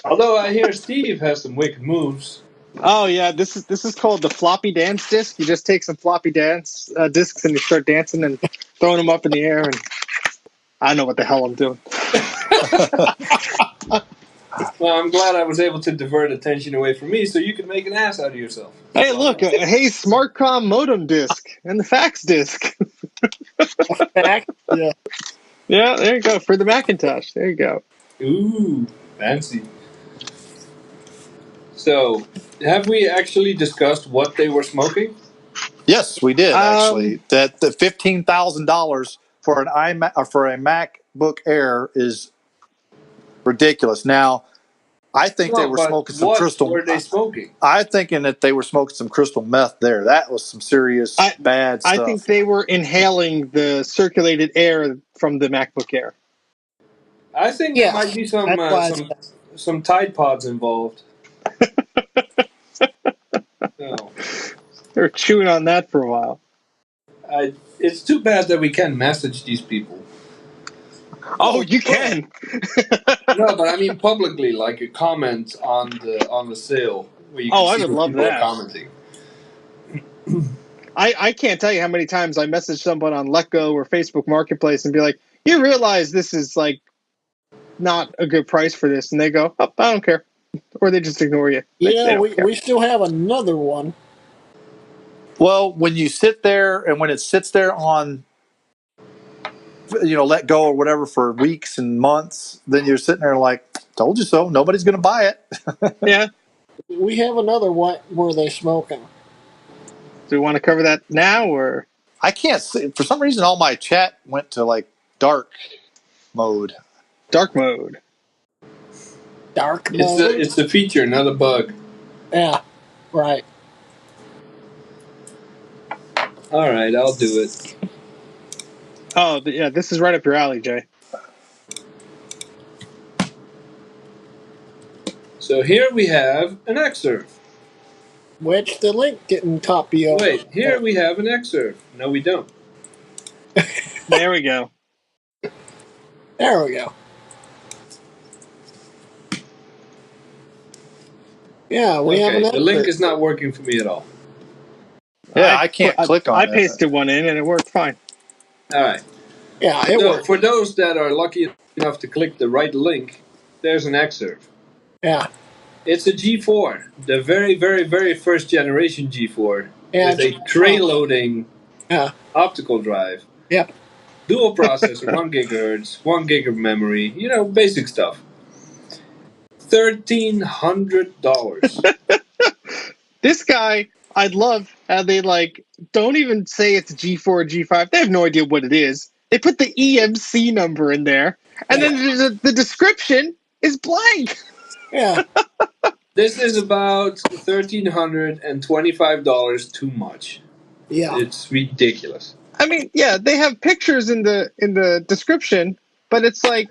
Although I hear Steve has some wicked moves. Oh yeah, this is called the floppy dance disc. You just take some floppy dance discs and you start dancing and throwing them up in the air, and I don't know what the hell I'm doing. Well, I'm glad I was able to divert attention away from me so you could make an ass out of yourself. Hey, look, SmartCom modem disc and the fax disc. Fax? Yeah. Yeah, there you go for the Macintosh. There you go. Ooh, fancy. So, have we actually discussed what they were smoking? Yes, we did actually. That the $15,000 for an iMac or for a MacBook Air is ridiculous. Now, I think they were smoking some crystal. What were they smoking? I'm thinking that they were smoking some crystal meth there. That was some serious bad stuff. I think they were inhaling the circulated air from the MacBook Air. I think there might be some Tide Pods involved. No. They were chewing on that for a while. It's too bad that we can't message these people. Oh, you can. No, but I mean publicly, like a comment on the sale. Where you can I would love that. Commenting. I can't tell you how many times I message someone on Letgo or Facebook Marketplace and be like, "You realize this is like not a good price for this," and they go, "Oh, I don't care," or they just ignore you. We still have another one. Well, when you sit there and when it sits there on, let go or whatever for weeks and months, then you're sitting there like, told you so. Nobody's going to buy it. Yeah. We have another one where they smoking. Do we want to cover that now, or? I can't see. For some reason, all my chat went to like dark mode. Dark mode. Dark mode? It's a feature, not a bug. Yeah, right. All right, I'll do it. Oh, yeah, this is right up your alley, Jay. So here we have an excerpt. Which the link didn't copy over. Wait, here we have an excerpt. No, we don't. There we go. There we go. Yeah, we have an excerpt. The link is not working for me at all. Yeah, I can't click on it. I pasted one in and it worked fine. All right. Yeah, it worked. For those that are lucky enough to click the right link, there's an excerpt. Yeah. It's a G4, the very, very, very first generation G4 with a tray loading optical drive. Yep. Dual processor, 1 gigahertz, 1 gig of memory. Basic stuff. $1,300. This guy, I'd love how they don't even say it's G4 or G5. They have no idea what it is. They put the EMC number in there, and then the description is blank. Yeah. This is about $1,325 too much. Yeah. It's ridiculous. I mean, yeah, they have pictures in the description, but it's I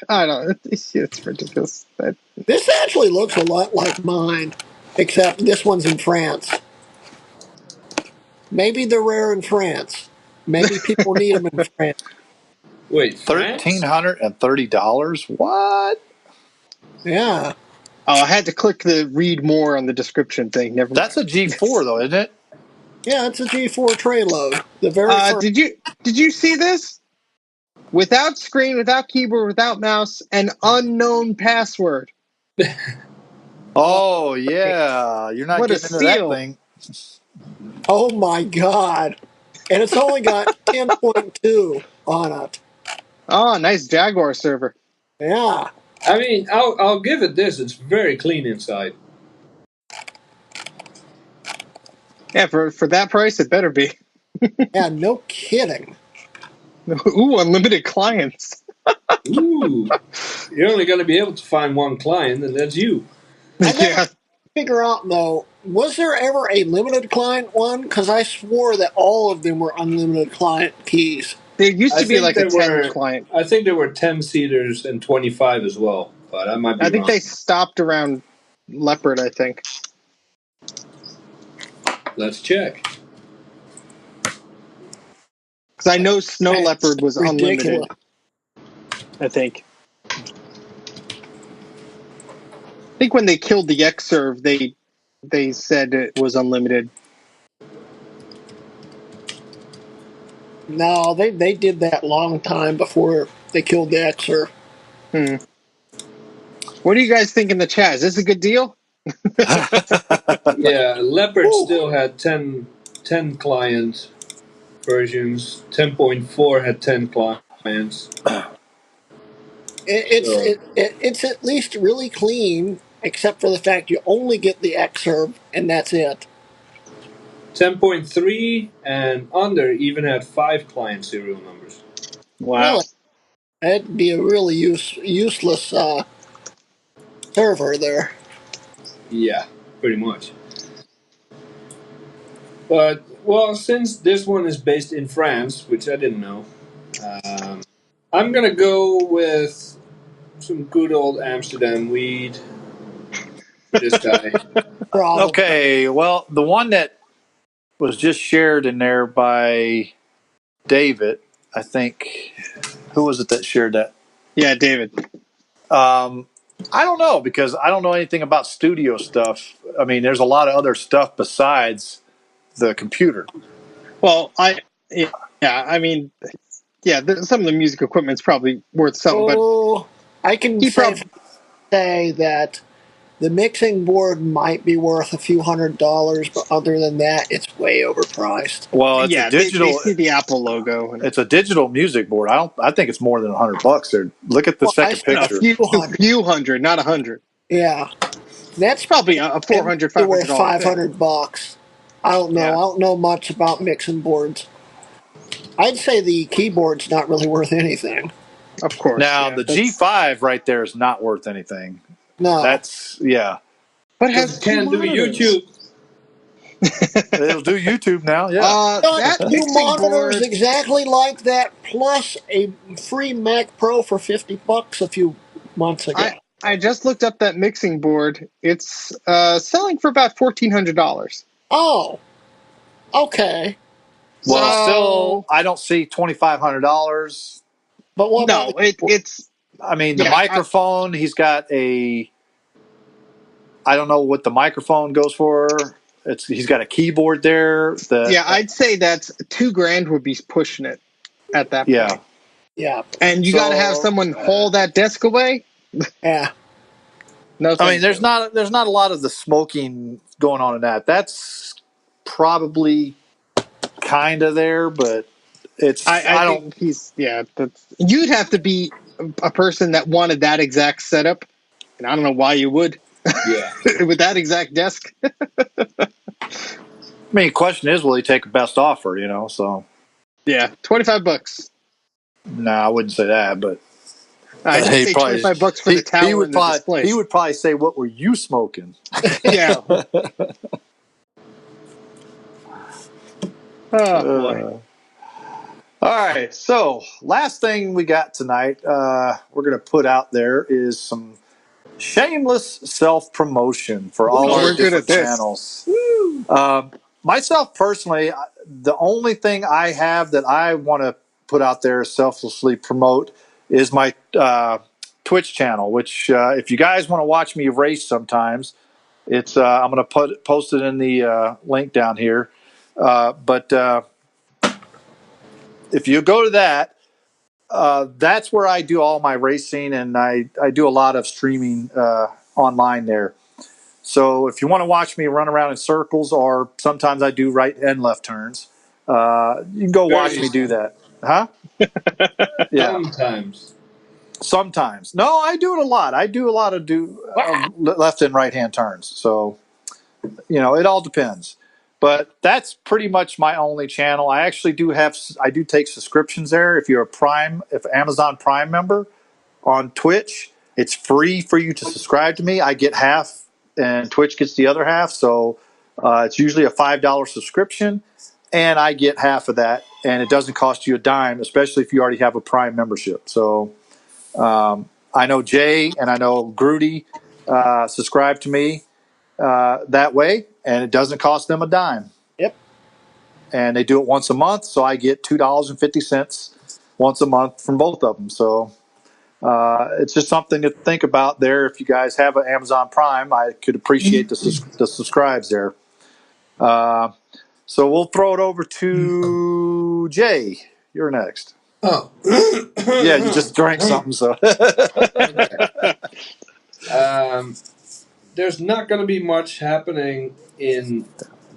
don't know. It's ridiculous. This actually looks a lot like mine, except this one's in France. Maybe they're rare in France. Maybe people need them in France. Wait, $1,330? What? Yeah. Oh, I had to click the read more on the description thing. Never mind. That's a G4 though, isn't it? Yeah, it's a G4 tray load. The very first. Did you see this? Without screen, without keyboard, without mouse, an unknown password. Oh yeah, you're not getting into that thing. Oh my god! And it's only got 10.2 on it. Oh, nice Jaguar server. Yeah. I mean, I'll give it this. It's very clean inside. Yeah, for that price, it better be. Yeah, no kidding. Ooh, unlimited clients. Ooh, you're only going to be able to find one client, and that's you. I never figure out though. Was there ever a limited client one? Because I swore that all of them were unlimited client keys. There used to be a 10 client. I think there were 10-seaters and 25 as well, but I might be wrong. I think they stopped around Leopard, I think. Let's check. Because I know Snow Leopard was unlimited. I think. I think when they killed the Xserve, they said it was unlimited. No, they did that long time before they killed the Xserve. What do you guys think in the chat? Is this a good deal? Yeah, Leopard still had 10 client versions. 10.4 had 10 clients. It's at least really clean, except for the fact you only get the Xserve, and that's it. 10.3 and under even had 5 client serial numbers. Wow. Really? That'd be a really useless server there. Yeah, pretty much. But, well, since this one is based in France, which I didn't know, I'm going to go with some good old Amsterdam weed for this guy. Okay, well, the one that was just shared in there by David, I think. Who was it that shared that? Yeah, David. I don't know, because I don't know anything about studio stuff. I mean, there's a lot of other stuff besides the computer. Well, I mean, some of the music equipment's probably worth something, but I can say that the mixing board might be worth a few $100s, but other than that, it's way overpriced. Well, it's a digital. They see the Apple logo. It's a digital music board. I think it's more than $100 there. Look at the second picture. A few hundred, not 100. Yeah, that's probably a $400, $500 worth $500. I don't know. Yeah. I don't know much about mixing boards. I'd say the keyboard's not really worth anything. Of course. Now the G5 right there is not worth anything. No, that's But it can do YouTube. It'll do YouTube now. Yeah. that new monitor is exactly like that, plus a free Mac Pro for $50 a few months ago. I just looked up that mixing board. It's selling for about $1,400. Oh, okay. Well, still, I don't see $2,500. But what? No, it's. I mean, the microphone. He's got a. I don't know what the microphone goes for. He's got a keyboard there. I'd say that's $2,000 would be pushing it at that point. Yeah. And you got to have someone haul that desk away. Yeah. No, I mean, there's not a lot of the smoking going on in that. That's probably kind of there, but it's I think you'd have to be a person that wanted that exact setup, and I don't know why you would. Yeah. With that exact desk. I mean, the question is, will he take a best offer? So Yeah, $25. no, I wouldn't say that, but I didn't he say probably $25 for the tower and the display. he would probably say, "What were you smoking?" Yeah. Oh boy. All right. So last thing we got tonight, we're going to put out there is some shameless self promotion for all our We're good at different this. channels. Myself personally, the only thing I have that I want to put out there selflessly promote is my Twitch channel, which if you guys want to watch me race sometimes, it's I'm going to post it in the link down here. But if you go to that, that's where I do all my racing, and I do a lot of streaming online there. So if you want to watch me run around in circles, or sometimes I do right and left turns, you can go watch me do that. Huh? Yeah. Sometimes. No, I do it a lot. I do a lot of left and right hand turns. So, it all depends. But that's pretty much my only channel. I actually I do take subscriptions there. If you're if Amazon Prime member on Twitch, it's free for you to subscribe to me. I get half and Twitch gets the other half. So it's usually a $5 subscription, and I get half of that. And it doesn't cost you a dime, especially if you already have a Prime membership. So I know Jay and I know Grudy subscribe to me that way, and it doesn't cost them a dime. Yep. And they do it once a month, so I get $2.50 once a month from both of them. So it's just something to think about there. If you guys have an Amazon Prime, I could appreciate the subscribes there. So we'll throw it over to Jay. You're next. Oh. Yeah, you just drank something, so. There's not going to be much happening in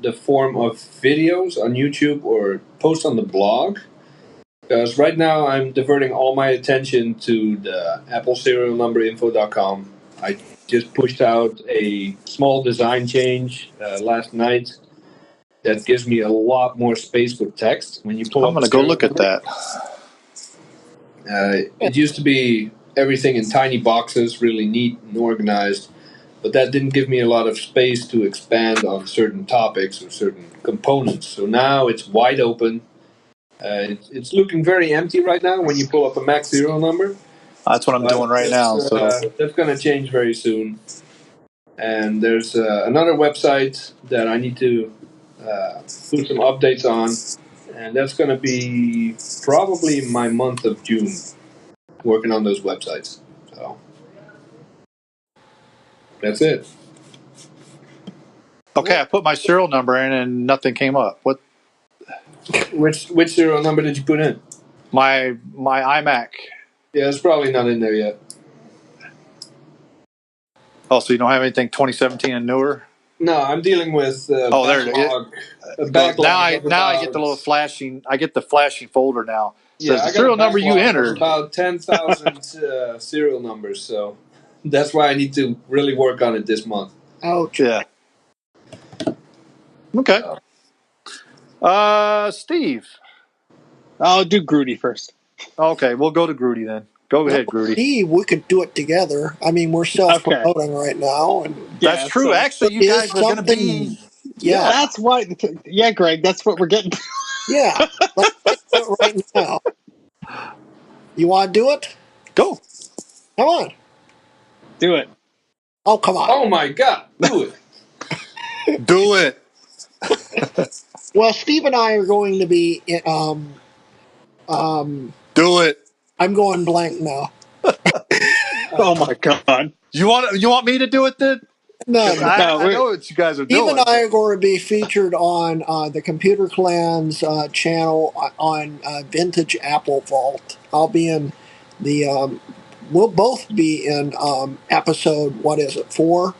the form of videos on YouTube or posts on the blog, because right now I'm diverting all my attention to the Apple serial number info.com. I just pushed out a small design change last night that gives me a lot more space with text when you pull I'm going to go look at that. It used to be everything in tiny boxes, really neat and organized, but that didn't give me a lot of space to expand on certain topics or certain components. So now it's wide open. It's looking very empty right now when you pull up a Mac serial number. That's what I'm doing right now. So that's going to change very soon. And there's another website that I need to put some updates on, and that's going to be probably my month of June, working on those websites. So that's it. Okay, I put my serial number in and nothing came up. What? Which serial number did you put in? My iMac. Yeah, it's probably not in there yet. Oh, so you don't have anything 2017 and newer? No, I'm dealing with there it is. Now I get the little flashing. I get the flashing folder now. It says the serial number you entered. About 10,000 serial numbers, so that's why I need to really work on it this month. Ouch. Yeah. Okay. Steve. I'll do Grudy first. Okay, we'll go to Grudy then. Go ahead, Grudy. Steve, we could do it together. I mean, we're self-promoting right now. And that's true. So, actually, you guys are going to be... Yeah. That's why... Yeah, Greg, that's what we're getting. Yeah. Let's do it right now. You want to do it? Go. Come on. Do it. Oh, come on. Oh, my God. Do it. Do it. Well, Steve and I are going to be... do it. I'm going blank now. Oh, my God. You want me to do it then? No, I know what you guys are doing. Steve and I are going to be featured on the Computer Clan's channel on Vintage Apple Vault. I'll be in the we'll both be in episode, what is it, 4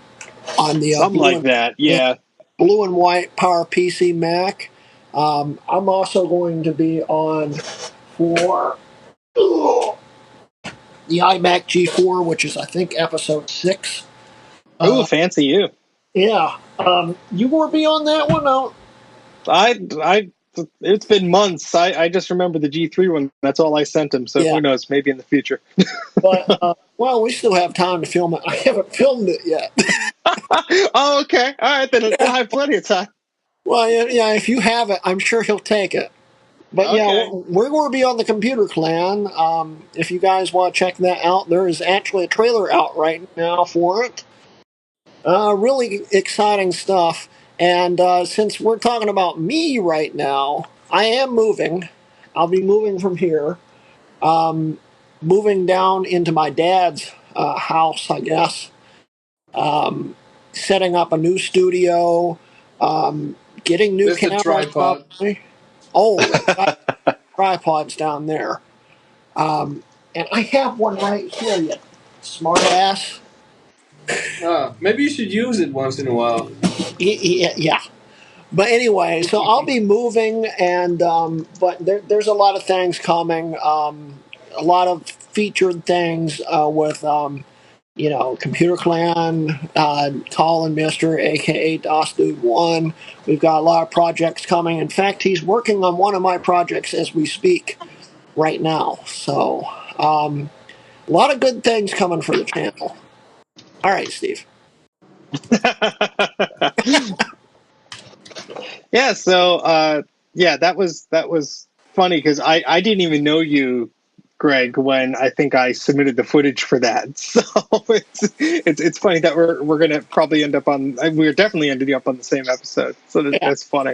on the Something like that. Yeah. blue and white Power PC Mac. I'm also going to be on for the iMac G4, which is I think episode 6. Oh, fancy you. Yeah. You will be on that one? No. It's been months. I just remember the G3 one. That's all I sent him. So who knows? Maybe in the future. But well, we still have time to film it. I haven't filmed it yet. Oh, okay. All right, then we'll have plenty of time. Well, yeah. If you have it, I'm sure he'll take it. But Okay. yeah, we're going to be on the Computer Clan. If you guys want to check that out, there is actually a trailer out right now for it. Really exciting stuff. And since we're talking about me right now, I am moving. I'll be moving from here. Moving down into my dad's house, I guess. Setting up a new studio. Getting new cameras. Tripod. Probably. Oh, tripods down there. And I have one right here, you smart ass. Maybe you should use it once in a while. Yeah. But anyway, so I'll be moving, and but there's a lot of things coming. A lot of featured things with Computer Clan, Colin Mister, aka DOS Dude 1. We've got a lot of projects coming. In fact, he's working on one of my projects as we speak right now. So a lot of good things coming for the channel. All right, Steve. Yeah, so that was funny because I didn't even know you, Greg, when I think I submitted the footage for that. So it's funny that we're gonna probably end up on, we're definitely ending up on the same episode. So that's funny.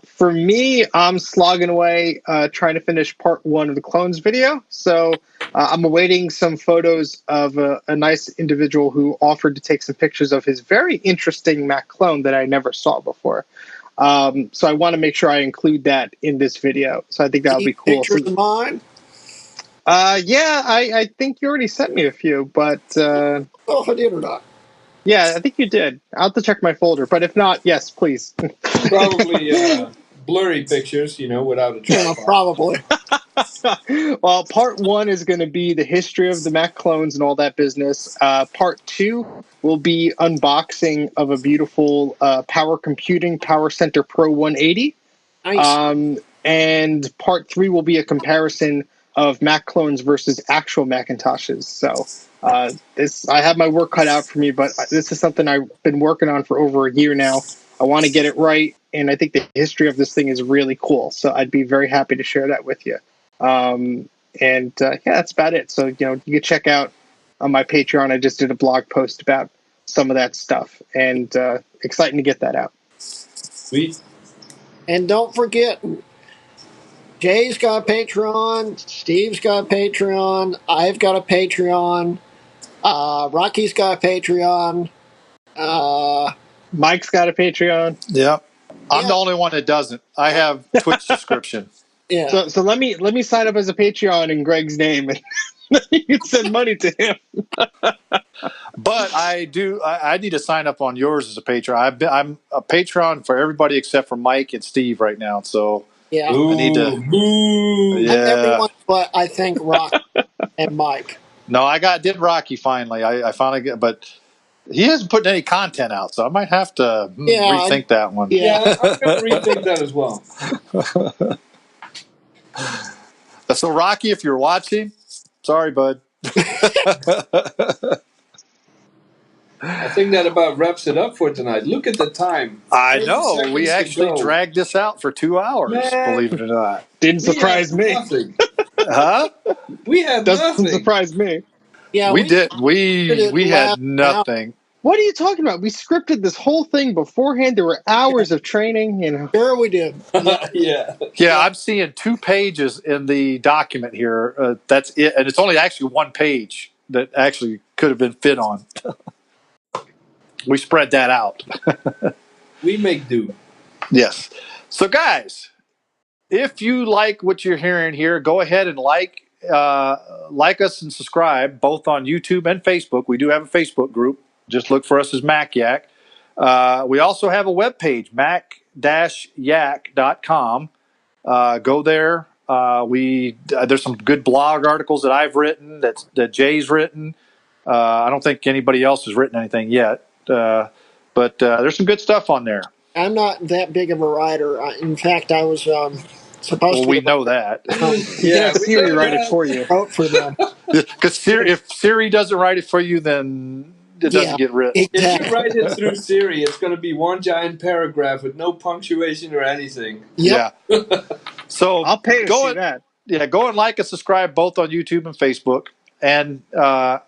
For me, I'm slogging away trying to finish part 1 of the clones video. So I'm awaiting some photos of a nice individual who offered to take some pictures of his very interesting Mac clone that I never saw before. So I want to make sure I include that in this video. So I think that'll be cool. Pictures of mine? Yeah, I think you already sent me a few, but oh, if I did or not. Yeah, I think you did. I'll have to check my folder, but if not, yes, please. Probably blurry pictures, without a tripod. Probably. Well, part 1 is going to be the history of the Mac clones and all that business. Part 2 will be unboxing of a beautiful Power Computing Power Center Pro 180. Nice. And part 3 will be a comparison of Mac clones versus actual Macintoshes. So I have my work cut out for me, but this is something I've been working on for over a year now. I want to get it right, and I think the history of this thing is really cool. So I'd be very happy to share that with you. That's about it. So you can check out on my Patreon. I just did a blog post about some of that stuff, and exciting to get that out. Sweet. And don't forget, Jay's got a Patreon, Steve's got a Patreon, I've got a Patreon, Rocky's got a Patreon, Mike's got a Patreon. Yeah. I'm the only one that doesn't. I have Twitch subscription. Yeah. So let me sign up as a Patreon in Greg's name, and you can send money to him. But I need to sign up on yours as a patron. I'm a patron for everybody except for Mike and Steve right now. So yeah, I need to. Yeah. Everyone but I think Rock and Mike. No, I did Rocky finally. I finally get, but he hasn't put any content out, so I might have to rethink that one. Yeah, I'm going to rethink that as well. So Rocky, if you're watching, sorry, bud. I think that about wraps it up for tonight. Look at the time. I know. We actually dragged this out for 2 hours, believe it or not. Didn't surprise me. Nothing. Huh? We had nothing. Doesn't surprise me. Yeah, we did. We had nothing. What are you talking about? We scripted this whole thing beforehand. There were hours of training. Sure we did. Yeah. Yeah, I'm seeing 2 pages in the document here. That's it. And it's only actually 1 page that actually could have been fit on. We spread that out. We make do. Yes. So, guys, if you like what you're hearing here, go ahead and like like us and subscribe both on YouTube and Facebook. We do have a Facebook group. Just look for us as Mac Yak. We also have a webpage, mac-yak.com. Go there. There's some good blog articles that I've written, that Jay's written. I don't think anybody else has written anything yet, but there's some good stuff on there. I'm not that big of a writer. In fact, I was supposed to. We know that. You can have Siri write it for you. Wrote for them. Because if Siri doesn't write it for you, then it doesn't get written. Exactly. If you write it through Siri, it's going to be one giant paragraph with no punctuation or anything. Yep. Yeah. So I'll pay to see that. Yeah, go and like and subscribe both on YouTube and Facebook and our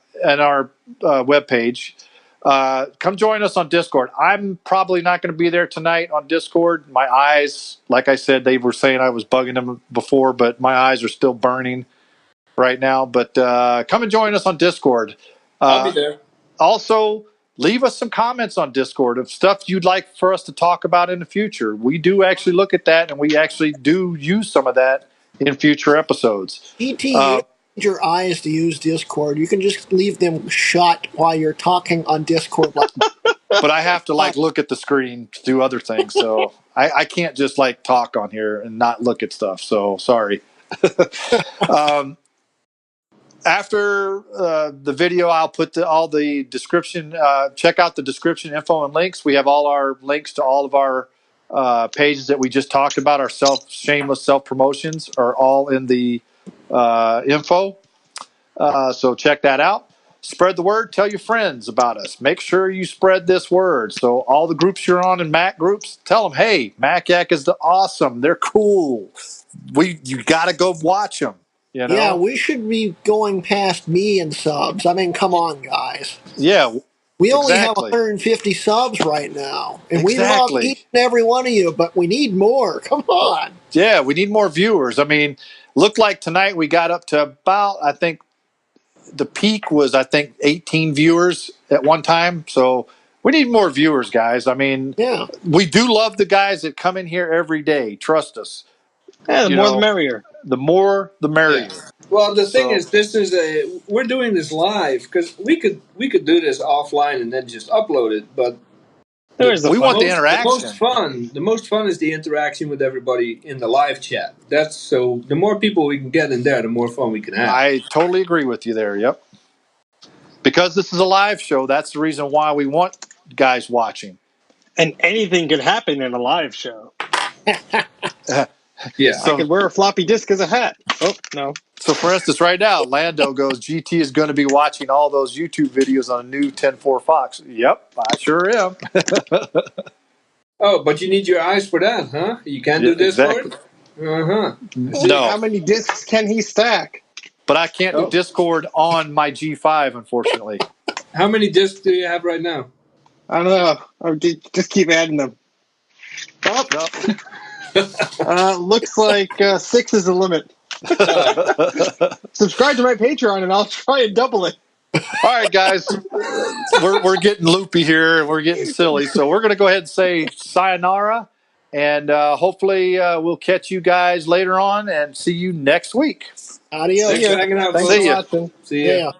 webpage. Come join us on Discord. I'm probably not going to be there tonight on Discord. My eyes, like I said, they were saying I was bugging them before, but my eyes are still burning right now. But come and join us on Discord. I'll be there. Also, leave us some comments on Discord of stuff you'd like for us to talk about in the future. We do actually look at that, and we actually do use some of that in future episodes. E.T., you don't need your eyes to use Discord. You can just leave them shut while you're talking on Discord. But I have to look at the screen to do other things, so I can't just talk on here and not look at stuff. So sorry. After the video, I'll put all the description. Check out the description, info, and links. We have all our links to all of our pages that we just talked about. Our shameless self promotions are all in the info. So check that out. Spread the word. Tell your friends about us. Make sure you spread this word. So all the groups you're on in Mac groups, tell them, hey, Mac Yak is awesome. They're cool. You got to go watch them. You know? Yeah, we should be going past me in subs. I mean, come on, guys. Yeah. We only have 150 subs right now. And we love each and every one of you, but we need more. Come on. Yeah, we need more viewers. I mean, looked like tonight we got up to about, I think, the peak was, 18 viewers at one time. So we need more viewers, guys. I mean, we do love the guys that come in here every day. Trust us. Yeah, the more the merrier. The more the merrier. Yeah. Well, the thing is, we're doing this live because we could do this offline and then just upload it. But we want the interaction. The most fun is the interaction with everybody in the live chat. So the more people we can get in there, the more fun we can have. I totally agree with you there. Yep. Because this is a live show, that's the reason why we want guys watching. And anything could happen in a live show. Yeah. So, I could wear a floppy disk as a hat. Oh, no. So, for instance, right now, Lando goes, GT is going to be watching all those YouTube videos on a new 10.4 Fox. Yep, I sure am. Oh, but you need your eyes for that, huh? You can't do Discord? Exactly. Uh-huh. No. How many disks can he stack? But I can't do Discord on my G5, unfortunately. How many disks do you have right now? I don't know. I'll just keep adding them. Looks like 6 is the limit. Subscribe to my Patreon and I'll try and double it. All right, guys. We're getting loopy here. We're getting silly. So we're going to go ahead and say sayonara. And hopefully we'll catch you guys later on and see you next week. Adios. Thanks for hanging out. See you. See ya.